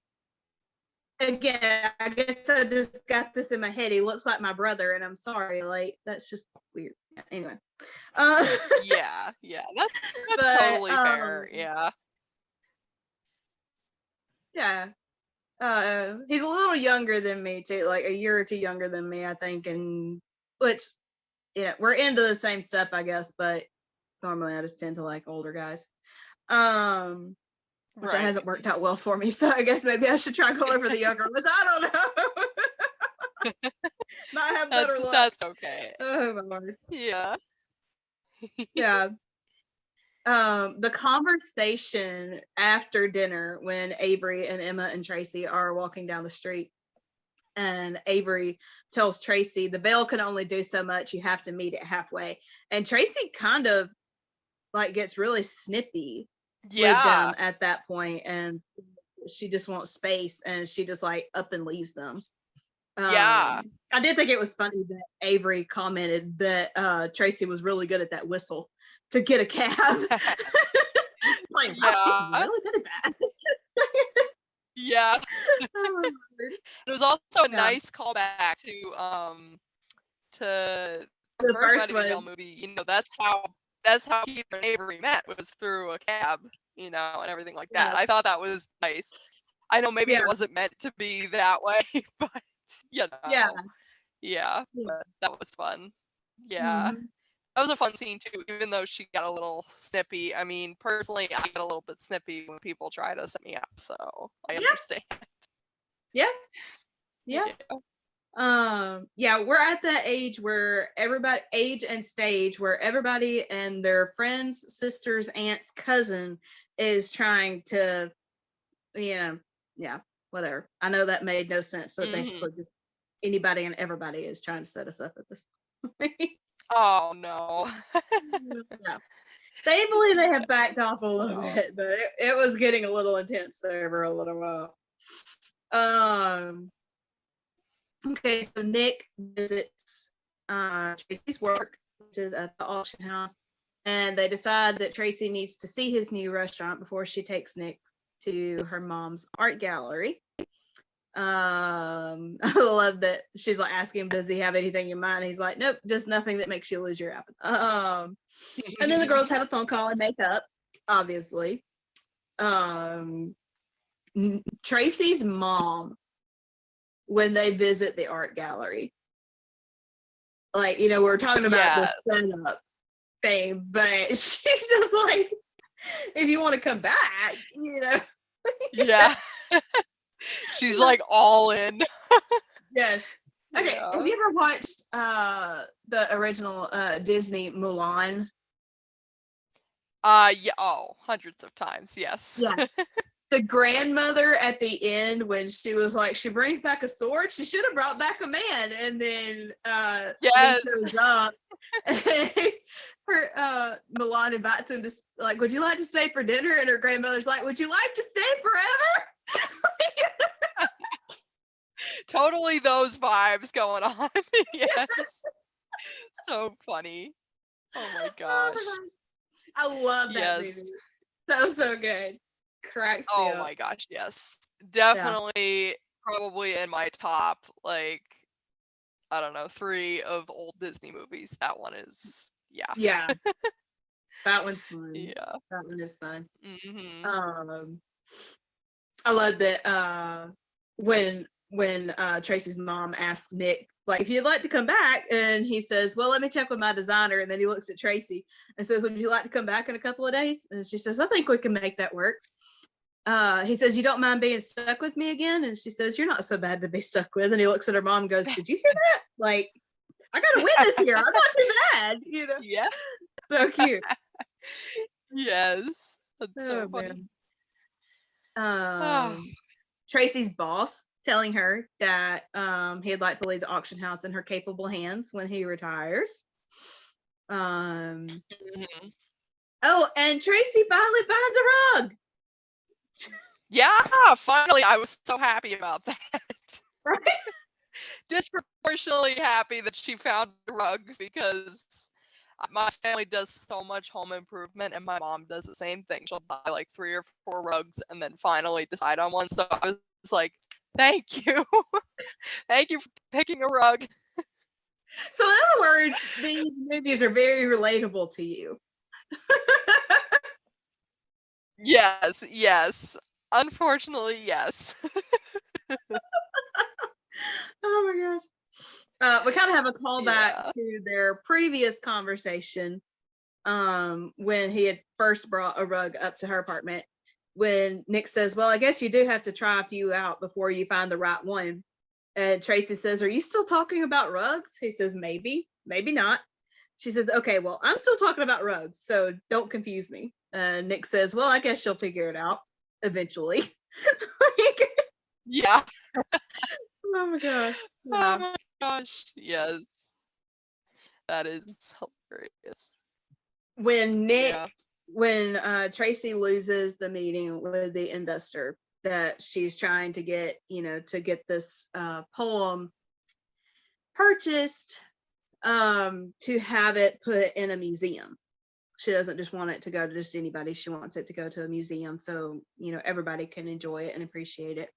Again, I guess I just got this in my head. He looks like my brother, and I'm sorry, like that's just weird. Anyway, uh, Yeah. Yeah. That's but totally fair. Yeah. yeah, he's a little younger than me too, like a year or two younger than me, I think, and which we're into the same stuff, I guess, but normally I just tend to like older guys. Which Right. hasn't worked out well for me, so I guess maybe I should try going for the younger ones. I don't know. Might have better luck. That's okay. Oh my lord. Yeah. Yeah. The conversation after dinner when Avery and Emma and Tracy are walking down the street, and Avery tells Tracy the veil can only do so much, you have to meet it halfway. And Tracy kind of like gets really snippy with Yeah. them at that point, and she just wants space, and she just like up and leaves them. Yeah. I did think it was funny that Avery commented that Tracy was really good at that whistle to get a cab. Like, wow, she's Yeah. really good at that. Yeah. Oh, It was also a yeah, nice callback to the the first first Wedding Veil one. movie. That's how Peter and Avery met, was through a cab, and everything like Yeah, that. I thought that was nice. I know maybe yeah, it wasn't meant to be that way, but yeah. yeah, but that was fun. Yeah. Mm-hmm. That was a fun scene too, even though she got a little snippy. I mean, personally, I get a little bit snippy when people try to set me up, so I Yeah, understand. yeah, yeah. Yeah. Yeah, we're at that age where age and stage where everybody and their friends, sisters, aunts, cousin is trying to, yeah, whatever. I know that made no sense, but Mhm. basically just anybody and everybody is trying to set us up at this point. Oh no. Yeah. Thankfully, they have backed off a little bit, but it was getting a little intense there for a little while. Okay, so Nick visits Tracy's work, which is at the auction house, and they decide that Tracy needs to see his new restaurant before she takes Nick to her mom's art gallery. I love that she's like asking him, does he have anything in mind? He's like, nope, just nothing that makes you lose your appetite. And then the girls have a phone call and make up, obviously. Tracy's mom, when they visit the art gallery, like, we're talking about this setup thing, but she's just like, if you want to come back, Yeah. She's like all in. Yes. Okay. Yeah. Have you ever watched the original Disney Mulan? Yeah. Oh, hundreds of times. Yes. Yeah. The grandmother at the end, when she was like, she brings back a sword, she should have brought back a man. And then Yes. he shows up. Mulan invites him to, like, would you like to stay for dinner? And her grandmother's like, would you like to stay forever? Totally those vibes going on. Yes. So funny. Oh my gosh. I love that movie. That was so good. Cracks me up. Oh my gosh, yes. Definitely probably in my top, like, I don't know, 3 of old Disney movies. That one is, yeah. Yeah. That one's fun. Yeah. That one is fun. Mm-hmm. I love that when Tracy's mom asks Nick, like, if you'd like to come back, and he says, well, let me check with my designer, and then he looks at Tracy and says, would you like to come back in a couple of days? And she says, I think we can make that work. He says, you don't mind being stuck with me again? And she says, you're not so bad to be stuck with. And he looks at her mom and goes, did you hear that? Like, I got a witness here. I'm not too bad, Yeah. So cute. Yes. That's so funny. Tracy's boss telling her that he'd like to leave the auction house in her capable hands when he retires. Mm-hmm. Oh, and Tracy finally finds a rug. Yeah, finally. I was so happy about that. Right? Disproportionately happy that she found a rug, because my family does so much home improvement, and my mom does the same thing. She'll buy like 3 or 4 rugs and then finally decide on one. So I was like, thank you. Thank you for picking a rug. So in other words, these movies are very relatable to you. Yes. Unfortunately, yes. Oh my gosh. We kind of have a callback to their previous conversation when he had first brought a rug up to her apartment, when Nick says, well, I guess you do have to try a few out before you find the right one. And Tracy says, are you still talking about rugs? He says, maybe not. She says, okay, well, I'm still talking about rugs, so don't confuse me. Nick says, well, I guess you'll figure it out eventually. Yeah. Oh my gosh. Oh my gosh. Yes. That is hilarious. When Tracy loses the meeting with the investor that she's trying to get, to get this poem purchased, to have it put in a museum. She doesn't just want it to go to just anybody. She wants it to go to a museum so, everybody can enjoy it and appreciate it.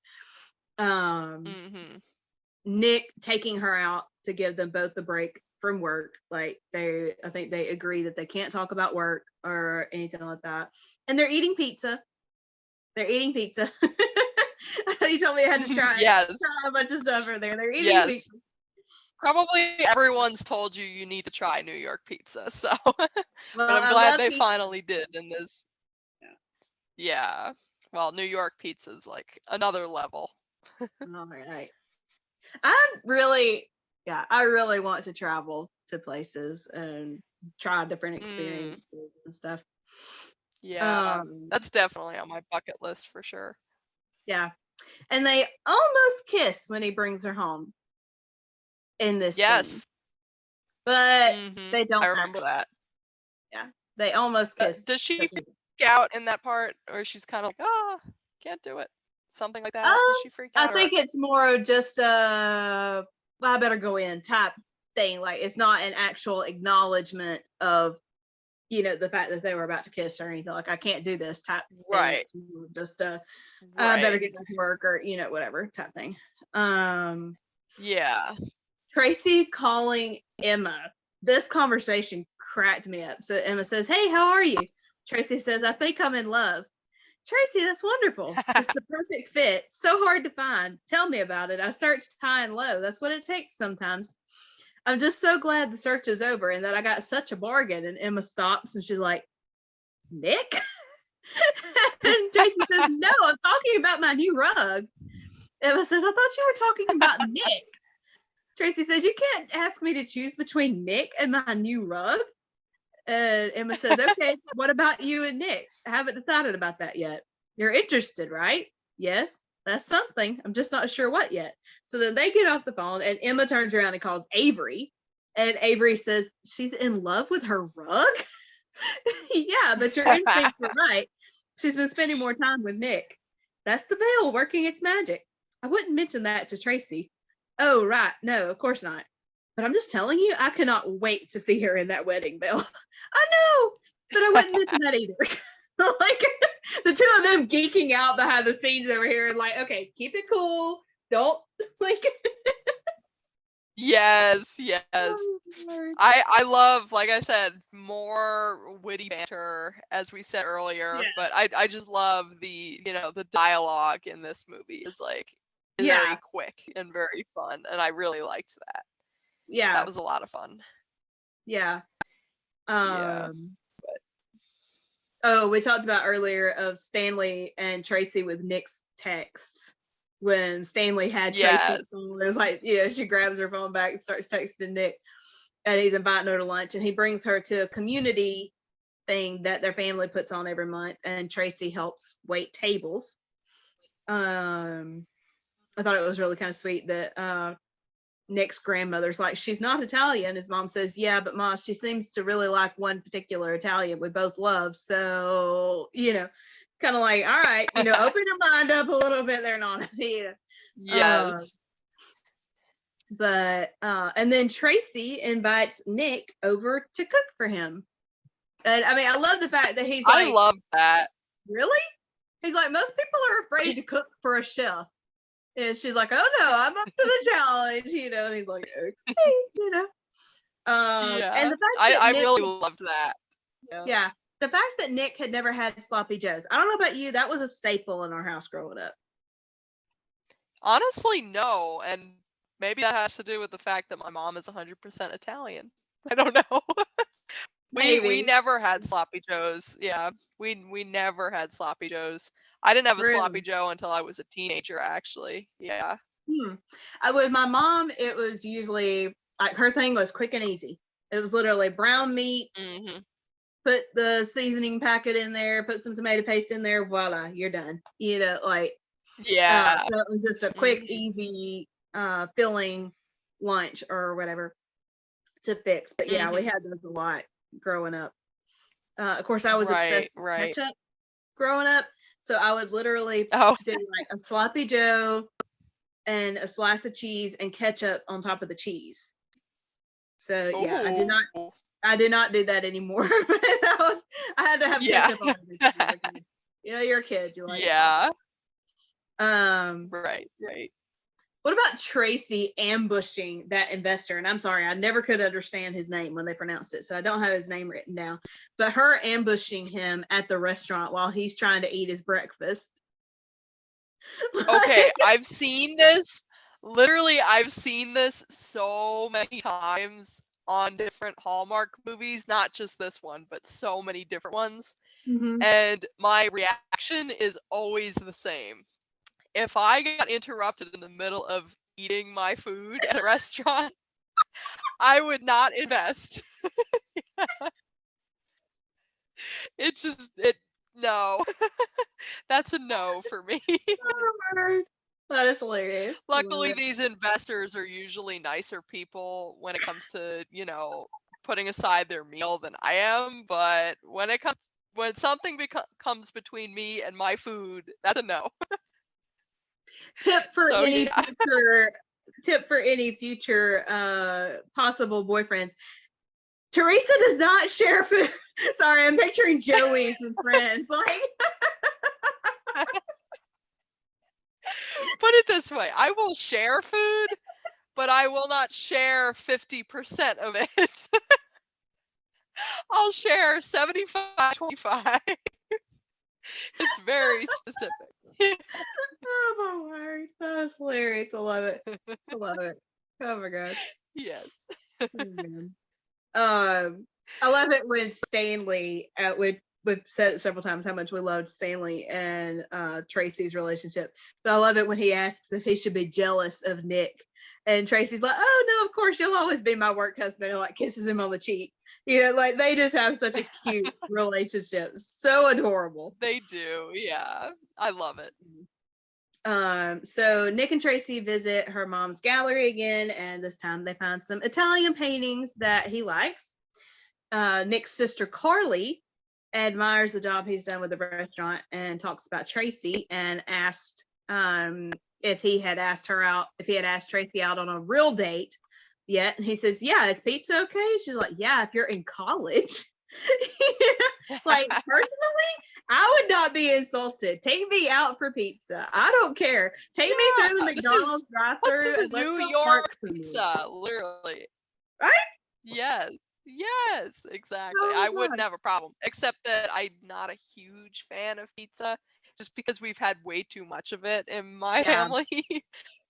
Nick taking her out to give them both the break from work. Like, I think they agree that they can't talk about work or anything like that. And they're eating pizza. You told me I had to try a bunch of stuff over there. They're eating pizza. Probably everyone's told you need to try New York pizza, so but I'm glad they finally did in this. Yeah. Well, New York pizza is like another level. All right. I really want to travel to places and try different experiences and stuff. Yeah, that's definitely on my bucket list for sure. Yeah. And they almost kiss when he brings her home. in this scene. Yes. But they don't I remember actually. that. Yeah. They almost kissed. Does she freak out in that part, or she's kind of like, oh, can't do it, something like that? Does she freak I out? think it's more just well, I better go in type thing. Like it's not an actual acknowledgement of, you know, the fact that they were about to kiss or anything. Like I can't do this type Right. thing. Just I better get back to work or, you know, whatever type thing. Yeah. Tracy calling Emma. This conversation cracked me up. So Emma says, "Hey, how are you?" Tracy says, "I think I'm in love." Tracy, that's wonderful. It's the perfect fit. So hard to find. Tell me about it. I searched high and low. That's what it takes sometimes. I'm just so glad the search is over and that I got such a bargain. And Emma stops and she's like, Nick? And Tracy says, no, I'm talking about my new rug. Emma says, I thought you were talking about Nick. Tracy says, you can't ask me to choose between Nick and my new rug. And Emma says, okay, what about you and Nick? I haven't decided about that yet. You're interested, right? Yes, that's something. I'm just not sure what yet. So then they get off the phone and Emma turns around and calls Avery. And Avery says, she's in love with her rug? Yeah, but your instincts were right. She's been spending more time with Nick. That's the veil working its magic. I wouldn't mention that to Tracy. Oh, right. No, of course not. But I'm just telling you, I cannot wait to see her in that wedding veil. I know, but I wouldn't mention that either. Like the two of them geeking out behind the scenes over here and like, okay, keep it cool. Don't like Yes. oh, Lord. I love, like I said, more witty banter, as we said earlier. Yeah. But I just love the the dialogue in this movie is like Yeah. very quick and very fun, and I really liked that. Yeah. That was a lot of fun. Yeah. Yeah. Oh, we talked about earlier of Stanley and Tracy with Nick's texts. When Stanley had Tracy's phone, it was like, she grabs her phone back and starts texting Nick, and he's inviting her to lunch, and he brings her to a community thing that their family puts on every month, and Tracy helps wait tables. I thought it was really kind of sweet that Nick's grandmother's like, she's not Italian. His mom says, yeah, but Ma, she seems to really like one particular Italian we both love. So, kind of like, all right, open your mind up a little bit there, Nana. Yes. And then Tracy invites Nick over to cook for him. And I mean, I love the fact that he's like, I love that. Really? He's like, most people are afraid to cook for a chef. And she's like, oh no, I'm up to the challenge, and he's like, okay, And the fact that I Nick, really loved that. Yeah. The fact that Nick had never had sloppy joes. I don't know about you, that was a staple in our house growing up. Honestly, no, and maybe that has to do with the fact that my mom is 100% Italian. I don't know. We never had sloppy joes. Yeah, we never had sloppy joes. I didn't have a sloppy joe until I was a teenager, actually. Yeah. With my mom, it was usually like her thing was quick and easy. It was literally brown meat, put the seasoning packet in there, put some tomato paste in there, voila, you're done. So it was just a quick, easy, filling lunch or whatever to fix. But yeah, we had those a lot growing up. Of course, I was obsessed with ketchup growing up, so I would literally do like a sloppy joe and a slice of cheese and ketchup on top of the cheese. So yeah, I did not do that anymore. But I had to have ketchup on everything. You're a kid, you like Right. What about Tracy ambushing that investor? And I'm sorry, I never could understand his name when they pronounced it, so I don't have his name written down. But her ambushing him at the restaurant while he's trying to eat his breakfast. Okay, I've seen this. Literally, I've seen this so many times on different Hallmark movies, not just this one, but so many different ones. And my reaction is always the same. If I got interrupted in the middle of eating my food at a restaurant, I would not invest. No. That's a no for me. That is hilarious. Love Luckily, it. these investors are usually nicer people when it comes to, putting aside their meal than I am. But when something comes between me and my food, that's a no. Tip for So any yeah. future possible boyfriends. Theresa does not share food. Sorry, I'm picturing Joey from Friends. Like, Put it this way, I will share food, but I will not share 50% of it. I'll share 75-25. It's very specific. oh my word, that's hilarious. I love it. I love it. Oh my gosh. Yes. Oh, man. I love it when Stanley, we've said it several times how much we loved Stanley and Tracy's relationship, but I love it when he asks if he should be jealous of Nick, and Tracy's like, "Oh no, of course you'll always be my work husband," and like kisses him on the cheek. Like they just have such a cute relationship, so adorable. They do, yeah. I love it. So Nick and Tracy visit her mom's gallery again, and this time they find some Italian paintings that he likes. Nick's sister Carly admires the job he's done with the restaurant and talks about Tracy, and asked if he had asked Tracy out on a real date yet. And he says, "Yeah, is pizza okay?" She's like, "Yeah, if you're in college." Like, personally, I would not be insulted. Take me out for pizza. I don't care. Take me through the McDonald's drive-through. This is and let's New go York park somewhere. pizza, literally. Right? Yes. Yes, exactly. Oh, I God. wouldn't have a problem, except that I'm not a huge fan of pizza, just because we've had way too much of it in my family.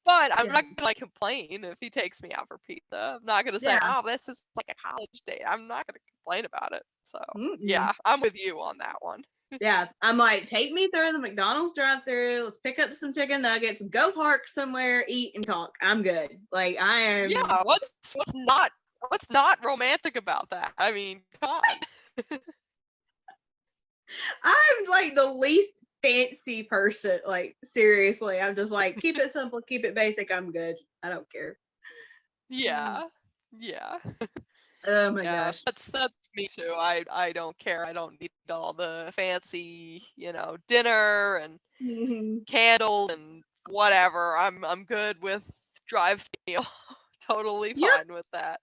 But I'm Yeah. not gonna complain if he takes me out for pizza. I'm not gonna say, Yeah. "Oh, this is like a college date." I'm not gonna complain about it. So Mm-mm. yeah, I'm with you on that one. Yeah, I'm like, take me through the McDonald's drive-through. Let's pick up some chicken nuggets, go park somewhere, eat and talk. I'm good. Like, I am. Yeah, what's not romantic about that? I mean, come on. I'm like the least fancy person. Like, seriously, I'm just like, keep it simple, keep it basic. I'm good. I don't care. Yeah. Yeah. Oh my Yeah, gosh. that's me too. I don't care. I don't need all the fancy, dinner and Mhm. candles and whatever. I'm good with drive meal. Totally Yeah. fine with that.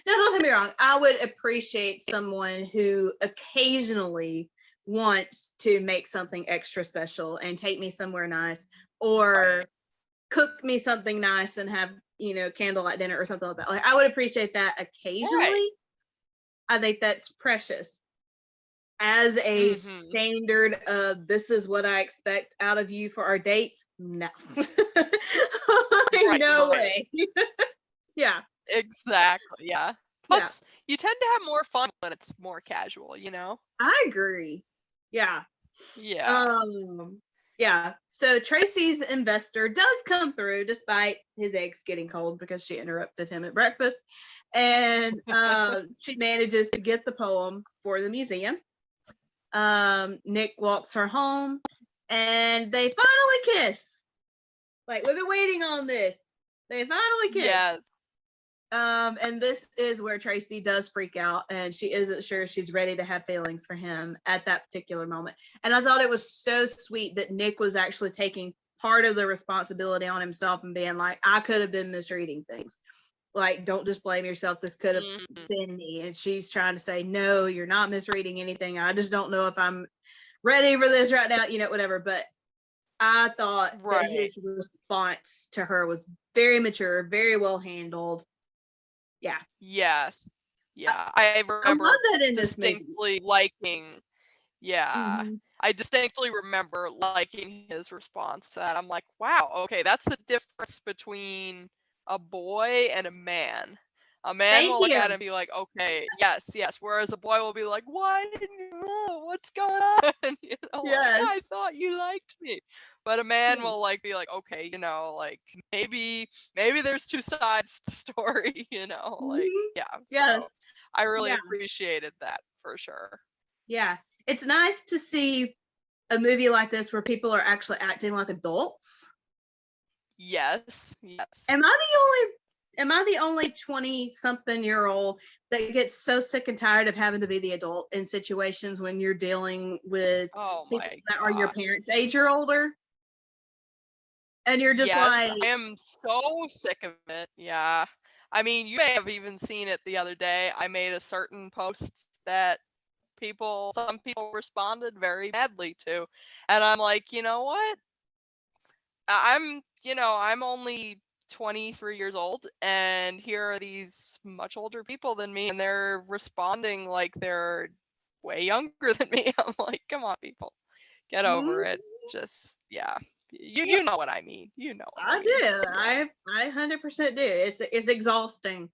Now, don't get me wrong. I would appreciate someone who occasionally wants to make something extra special and take me somewhere nice, or Right. cook me something nice and have, candlelight dinner or something like that. Like, I would appreciate that occasionally. Right. I think that's precious. As a Mhm. standard of this is what I expect out of you for our dates, no. Right, No right. way. Yeah. Exactly. Yeah. Yeah. Plus, you tend to have more fun when it's more casual, I agree. Yeah. Yeah. Yeah. So Tracy's investor does come through despite his eggs getting cold because she interrupted him at breakfast. And she manages to get the poem for the museum. Nick walks her home and they finally kiss. Like, we've been waiting on this. They finally kiss. Yes. And this is where Tracy does freak out, and she isn't sure she's ready to have feelings for him at that particular moment. And I thought it was so sweet that Nick was actually taking part of the responsibility on himself and being like, I could have been misreading things. Like, don't just blame yourself. This could have been me. And she's trying to say, no, you're not misreading anything. I just don't know if I'm ready for this right now, whatever. But I thought that his response to her was very mature, very well handled. Yeah. Yes. Yeah. I remember love that in this movie. distinctly liking. Yeah. Mhm. I distinctly remember liking his response to that. I'm like, wow, okay, that's the difference between a boy and a man. A man Thank will look you. at it and be like, okay, yes, yes. Whereas a boy will be like, why didn't you know? What's going on? Yes. I thought you liked me. But a man Yes. will be like, okay, maybe there's two sides to the story, Mhm. yeah. Yes. So I really Yeah. appreciated that for sure. Yeah. It's nice to see a movie like this where people are actually acting like adults. Yes. Am I the only 20-something-year-old that gets so sick and tired of having to be the adult in situations when you're dealing with Oh people my that are your gosh. parents' age or older? And you're just Yes, like, I am so sick of it. Yeah. I mean, you may have even seen it the other day. I made a certain post that some people responded very badly to. And I'm like, you know what? I'm only 23 years old, and here are these much older people than me, and they're responding like they're way younger than me. I'm like, come on, people, get over it. Just, yeah. You know what I mean. You know what I I mean. do. Yeah. I 100% do. It's exhausting.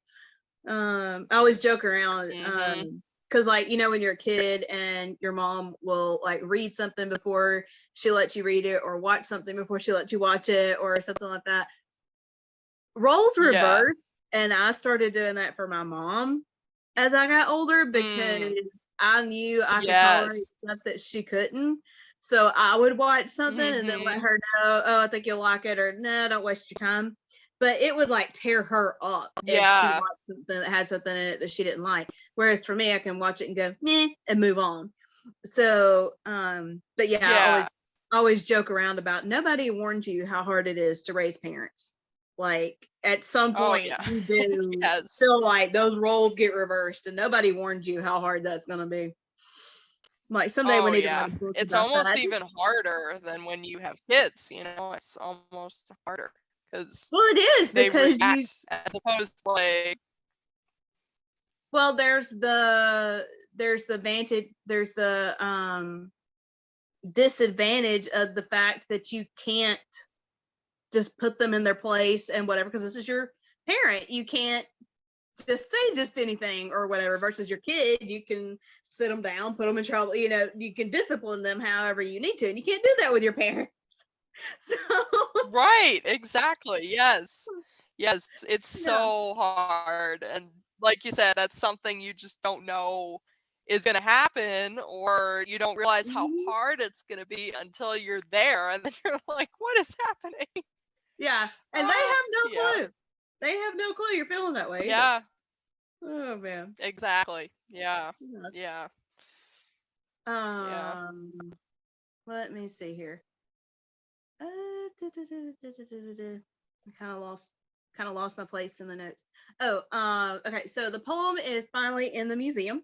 I always joke around, Mhm. because like, when you're a kid and your mom will like read something before she lets you read it, or watch something before she lets you watch it, or something like that. Roles Yeah. reversed, and I started doing that for my mom as I got older, because Mm. I knew I could tolerate Yes. stuff that she couldn't. So I would watch something and then let Mhm. her know, oh, I think you'll like it, or no, don't waste your time. But it would like tear her up if she Yeah. watched something that had something in it that she didn't like. Whereas for me, I can watch it and go, meh, and move on. So, but yeah, I Yeah. always joke around about, nobody warned you how hard it is to raise parents. Like at some Oh point yeah. you do Yes. feel like those roles get reversed, and nobody warned you how hard that's gonna be. Like someday we Oh need to write yeah. a book It's about almost that. even harder than when you have kids, It's almost harder because Well, it is they because you react as opposed to like, well, there's the disadvantage of the fact that you can't just put them in their place and whatever, because this is your parent. You can't just say just anything or whatever, versus your kid, you can sit them down, put them in trouble, you can discipline them however you need to, and you can't do that with your parents. So right, exactly. Yes. Yes, it's yeah. so hard. And like you said, that's something you just don't know is going to happen, or you don't realize how Mhm. hard it's going to be until you're there. And then you're like, what is happening? Yeah, and they Ah, have no yeah. clue. They have no clue you're feeling that way either. Yeah, Oh man. exactly. Yeah. Yeah. Yeah. Yeah. Um, let me see here. I kind of lost my place in the notes. Oh, okay. So the poem is finally in the museum,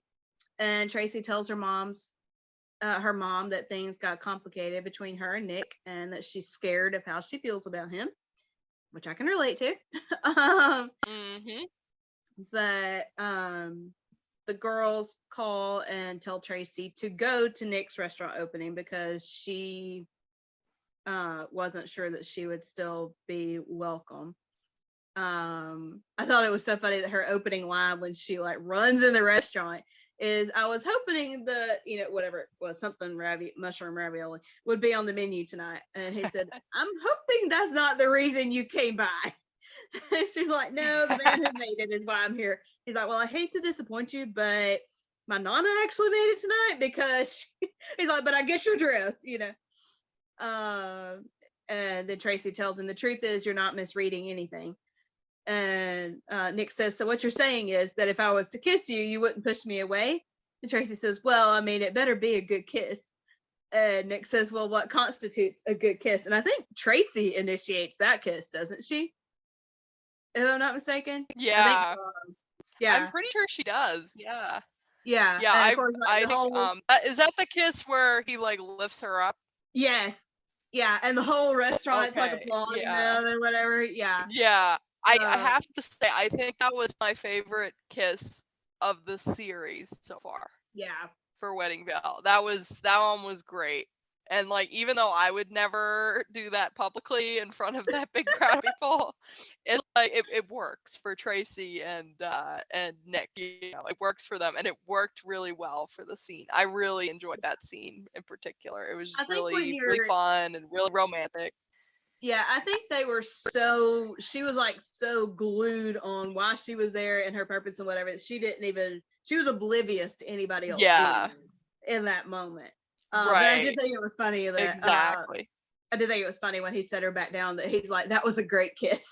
and Tracy tells her mom that things got complicated between her and Nick, and that she's scared of how she feels about him, which I can relate to. um, Mhm. but the girls call and tell Tracy to go to Nick's restaurant opening because she wasn't sure that she would still be welcome. I thought it was so funny that her opening line when she like runs in the restaurant is, I was hoping the, whatever it was, something mushroom ravioli would be on the menu tonight. And he said, I'm hoping that's not the reason you came by. And she's like, no, the man who made it is why I'm here. He's like, well, I hate to disappoint you, but my nana actually made it tonight because he's like, but I get your drift. Uh, and then Tracy tells him, the truth is you're not misreading anything. And Nick says, so what you're saying is that if I was to kiss you, you wouldn't push me away? And Tracy says, well, I mean, it better be a good kiss. And Nick says, well, what constitutes a good kiss? And I think Tracy initiates that kiss, doesn't she? If I'm not mistaken. I think, Yeah. I'm yeah, pretty sure she does. Yeah. yeah. Yeah, And of I course, like I the think whole, is that the kiss where he like lifts her up? yes, yeah. And the whole restaurant's like Okay. applauding Yeah. them and whatever. Yeah. Yeah. I Uh, have to say I think that was my favorite kiss of the series so far yeah. for Wedding Bell. That one was great. And like even though I would never do that publicly in front of that big crowd of people, it works for Tracy and Nick, it works for them and it worked really well for the scene. I really enjoyed that scene in particular. It was I just think when really, really you're, fun and really romantic. yeah, I think she was like so glued on why she was there and her purpose and whatever, that she was oblivious to anybody else being Yeah, there in that moment. But I did right. think it was funny that Exactly. I did think it was funny when he set her back down that he's like, that was a great kiss.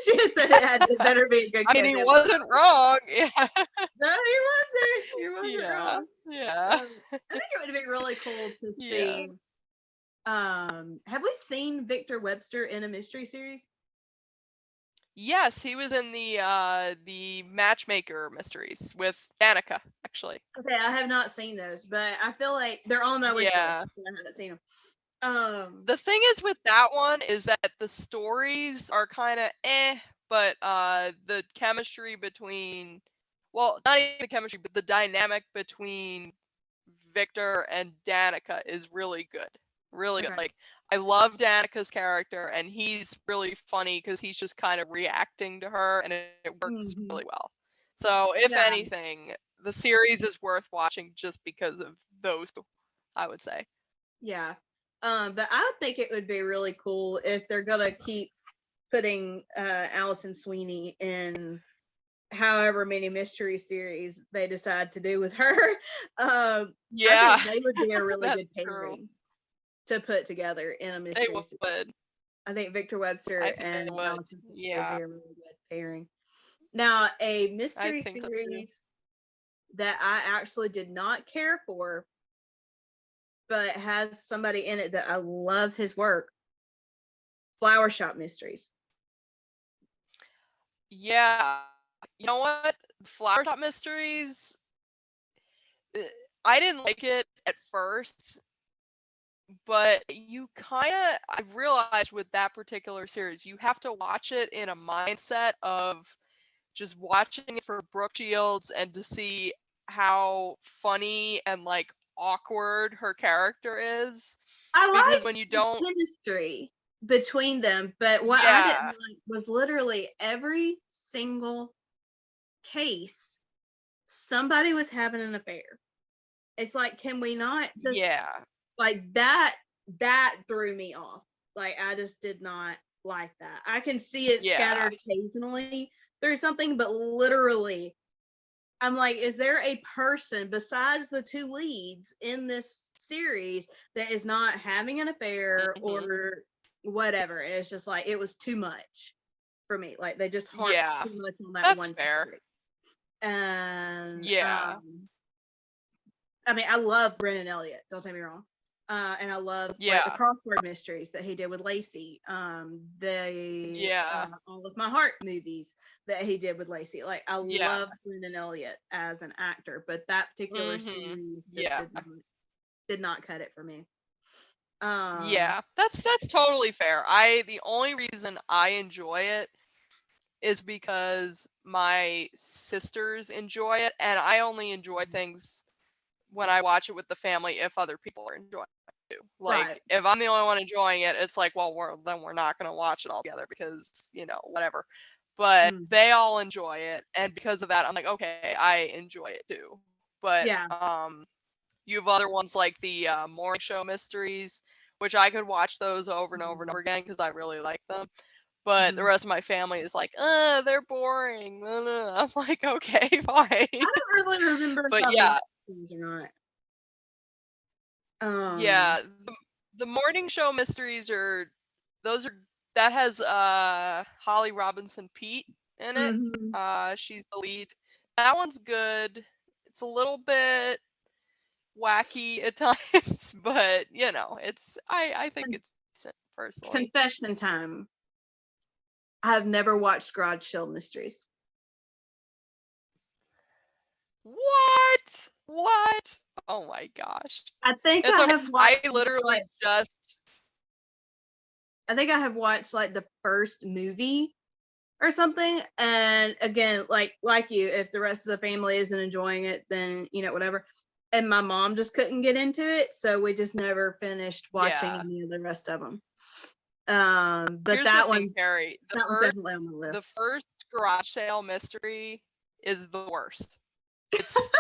She had said it better be a good I kiss. mean, he And wasn't wrong. Yeah. no, he wasn't. He wasn't Yeah. wrong. Yeah. I think it would be really cool to Yeah. see. Have we seen Victor Webster in a mystery series? Yes, he was in the Matchmaker mysteries with Danica, actually. Okay, I have not seen those, but I feel like they're on my wish list. Yeah. And I haven't seen them. The thing is with that one is that the stories are kind of but the chemistry between, well, not even the chemistry, but the dynamic between Victor and Danica is really good. Really good. Okay. Like, I love Danica's character, and he's really funny because he's just kind of reacting to her, and it works Mhm. really well. So, if Yeah. anything, the series is worth watching just because of those two, I would say. Yeah. But I think it would be really cool if they're gonna keep putting Allison Sweeney in however many mystery series they decide to do with her. I Yeah, think they would be a really that's good true. pairing to put together in a They mystery series. would. I think Victor Webster I think they and would. Allison Sweeney would Yeah, be a really good pairing. Now, a I mystery think so too. series that I actually did not care for, but has somebody in it that I love his work. Flower Shop Mysteries. Yeah, you know what? Flower Top Mysteries, uh, I didn't like it at first, but you kind of, I've realized with that particular series, you have to watch it in a mindset of just watching it for Brooke Shields and to see how funny and like awkward her character is. I Because liked when you the don't, chemistry between them, but what I didn't yeah, like was literally every single case somebody was having an affair. It's like, can we not just yeah, like that? That threw me off. Like, I just did not like that. I can see it yeah. scattered occasionally through something, but literally, I'm like, is there a person besides the two leads in this series that is not having an affair Hmm. or whatever? And it's just like, it was too much for me. Like, they just harped Yeah, too much on that that's one fair. subject. And Yeah, I mean, I love Brennan Elliott, don't take me wrong. And I love like the yeah, crossword mysteries that he did with Lacey. yeah, All of my heart movies that he did with Lacey. Like, I yeah. love Brennan Elliott as an actor, but that particular Hmm. series just Yeah, did not cut it for me. Um, yeah. That's totally fair. The only reason I enjoy it is because my sisters enjoy it, and I only enjoy things when I watch it with the family if other people are enjoying it too. right. Like, if I'm the only one enjoying it, it's like, well, we're not gonna watch it all together because, whatever. But Mm, they all enjoy it, and because of that, I'm like, okay, I enjoy it too. But yeah. you have other ones like the morning show mysteries, which I could watch those over and over and over again because I really like them. But the Mhm. rest of my family is like, they're boring. I'm like, okay, fine. I don't really remember if But I yeah, watched these or not. Um, yeah, the morning show mysteries those are that has Holly Robinson Pete in it. mhm. She's the lead. That one's good. It's a little bit wacky at times, but I think it's decent personally. Confession time. I have never watched Garage Sale Mysteries. What? What? Oh my gosh. I think It's I okay. have I watched literally just I think I have watched like the first movie or something. And again, like you, if the rest of the family isn't enjoying it, then whatever. And my mom just couldn't get into it, so we just never finished watching yeah. any of the rest of them. But Here's the that thing, one Kerri. that one's definitely on my The list. first garage sale mystery is the worst.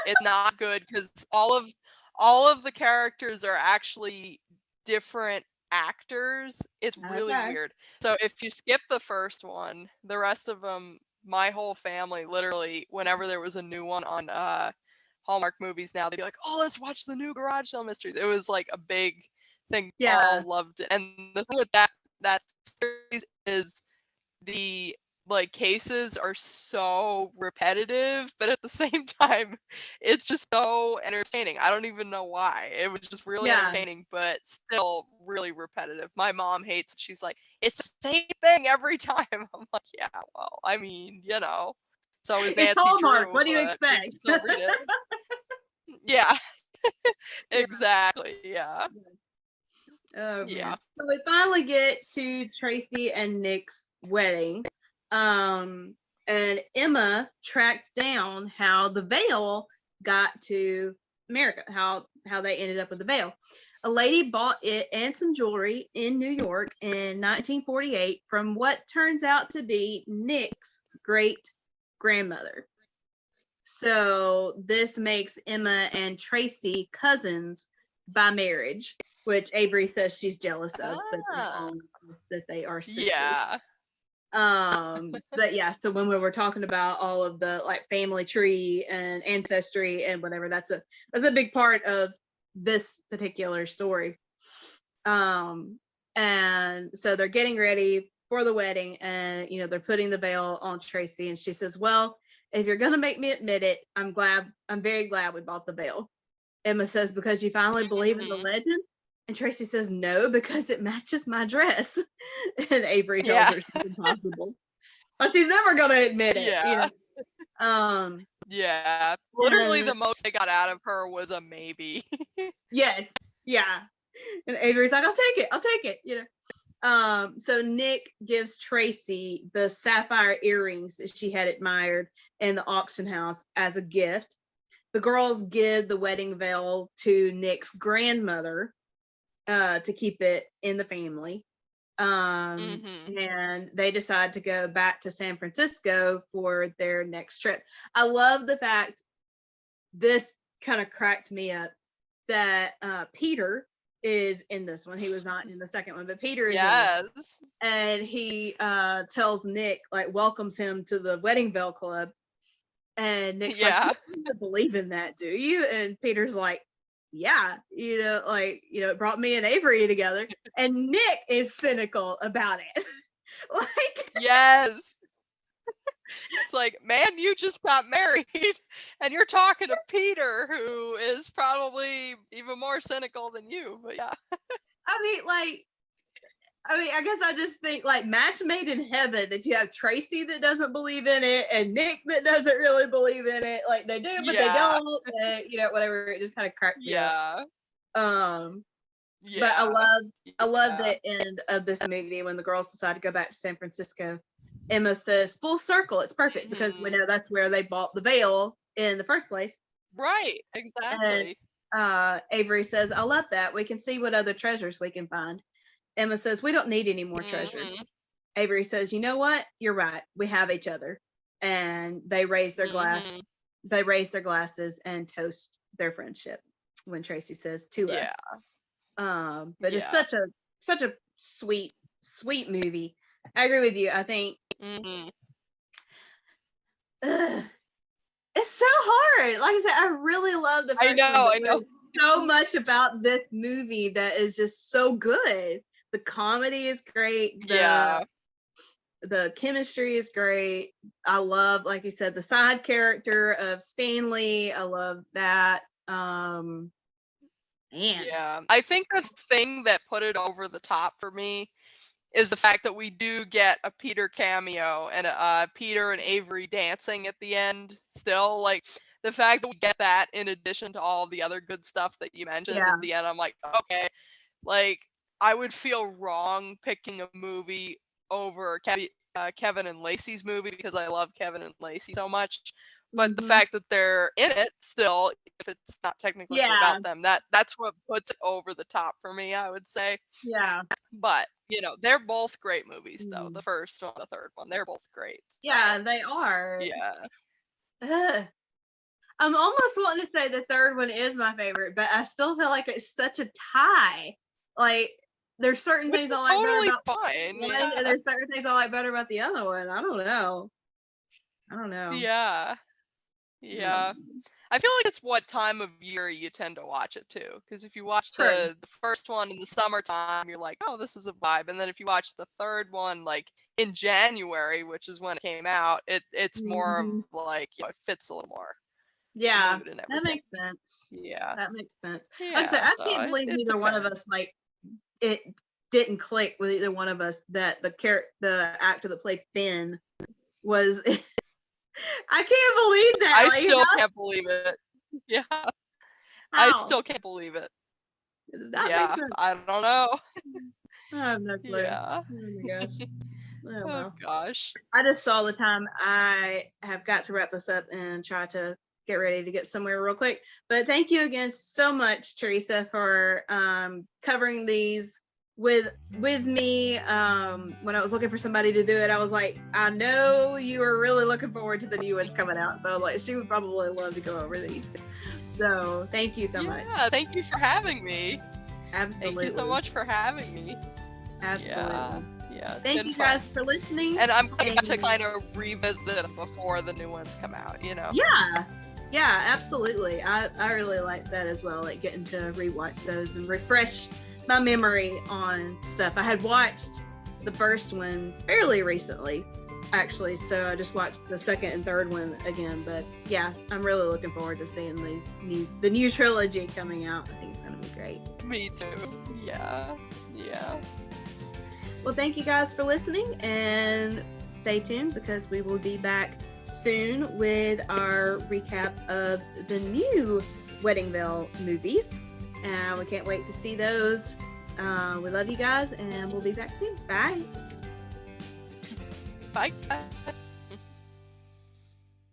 It's not good because all of the characters are actually different actors. It's really Okay. weird. So if you skip the first one, the rest of them, my whole family, literally, whenever there was a new one on Hallmark movies now, they'd be like, "Oh, let's watch the new garage sale mysteries." It was like a big think Yeah. all loved it. And the thing with that series is the like cases are so repetitive, but at the same time, it's just so entertaining. I don't even know why. It was just really Yeah. entertaining, but still really repetitive. My mom hates it. She's like, it's the same thing every time. I'm like, yeah, well, I mean, so is It's Nancy Hallmark. Drew, What do you but we expect? still read it. Yeah, exactly. Yeah. Oh Yeah. man. So we finally get to Tracy and Nick's wedding. And Emma tracked down how the veil got to America, how they ended up with the veil. A lady bought it and some jewelry in New York in 1948 from what turns out to be Nick's great grandmother. So this makes Emma and Tracy cousins by marriage, which Avery says she's jealous of, but that they are sisters. Yeah. But yeah, so when we were talking about all of the like family tree and ancestry and whatever, that's a big part of this particular story. And so they're getting ready for the wedding, and they're putting the veil on Tracy, and she says, well, if you're gonna make me admit it, I'm very glad we bought the veil. Emma says, because you finally believe in the legend? And Tracy says, no, because it matches my dress. And Avery tells her it's impossible. Well, she's never gonna admit it. Yeah. Yeah. Literally and the most they got out of her was a maybe. yes, yeah. And Avery's like, I'll take it. So Nick gives Tracy the sapphire earrings that she had admired in the auction house as a gift. The girls give the wedding veil to Nick's grandmother to keep it in the family. And they decide to go back to San Francisco for their next trip. I love the fact this kind of cracked me up that Peter is in this one. He was not in the second one, but Peter is in this one. And he tells Nick, like, welcomes him to the wedding veil club. And Nick's like, you don't believe in that, do you? And Peter's like, yeah, it brought me and Avery together. And Nick is cynical about it. Like, yes. It's like, man, you just got married and you're talking to Peter, who is probably even more cynical than you, but yeah. I guess I just think like match made in heaven that you have Tracy that doesn't believe in it and Nick that doesn't really believe in it. Like they do, but they don't. Whatever. It just kind of cracked me up. But I love the end of this movie when the girls decide to go back to San Francisco. Emma says, full circle. It's perfect because we know that's where they bought the veil in the first place. Right. Exactly. And Avery says, I love that. We can see what other treasures we can find. Emma says, we don't need any more treasure. Avery says, you know what? You're right. We have each other. And they raise their glass. They raise their glasses and toast their friendship when Tracy says to us. But it's such a sweet, sweet movie. I agree with you. I think it's so hard. Like I said, I really love the first one. I know. So much about this movie that is just so good. The comedy is great. The chemistry is great. I love, like you said, the side character of Stanley. I love that. Man. Yeah. I think the thing that put it over the top for me is the fact that we do get a Peter cameo and Peter and Avery dancing at the end still. Like the fact that we get that in addition to all the other good stuff that you mentioned at the end, I'm like, okay, like I would feel wrong picking a movie over Kevin and Lacey's movie because I love Kevin and Lacey so much. But the fact that they're in it still, if it's not technically about them, that's what puts it over the top for me, I would say. Yeah. But, they're both great movies, though. The first one, the third one, they're both great. So. Yeah, they are. Yeah. I'm almost wanting to say the third one is my favorite, but I still feel like it's such a tie. Like, there's certain things I like better about one, and there's certain things I like better about the other one. I don't know. Yeah. Yeah. I feel like it's what time of year you tend to watch it too. Because if you watch True. the first one in the summertime, you're like, oh, this is a vibe. And then if you watch the third one like in January, which is when it came out, it's more of Mhm. like, it fits a little more. Yeah, Mood and that everything. makes sense. Yeah. That makes sense. Like I said, Yeah. I So can't believe it neither one of depends. us like it didn't click with either one of us that the actor that played Finn was. I can't believe that. I Like, still can't believe it. Yeah. I how? still can't believe it. Does that make Yeah. sense? I don't know. I have no clue. Yeah. Oh my gosh. Oh Oh well. gosh. I just saw the time. I have got to wrap this up and try to get ready to get somewhere real quick. But thank you again so much, Theresa, for covering these with me. When I was looking for somebody to do it, I was like, I know you were really looking forward to the new ones coming out. So like, she would probably love to go over these. So thank you so much. Yeah, thank you for having me. Absolutely. Thank you so much for having me. Absolutely. Yeah. it's Thank been you fun. guys for listening. And I'm glad to And- kind of revisit them before the new ones come out, you know? Yeah, absolutely. I really like that as well, like getting to rewatch those and refresh my memory on stuff. I had watched the first one fairly recently, actually, so I just watched the second and third one again. But yeah, I'm really looking forward to seeing the new trilogy coming out. I think it's gonna be great. Me too. Yeah. Well, thank you guys for listening, and stay tuned because we will be back soon with our recap of the new Weddingville movies. We can't wait to see those. We love you guys, and we'll be back soon. Bye. Bye.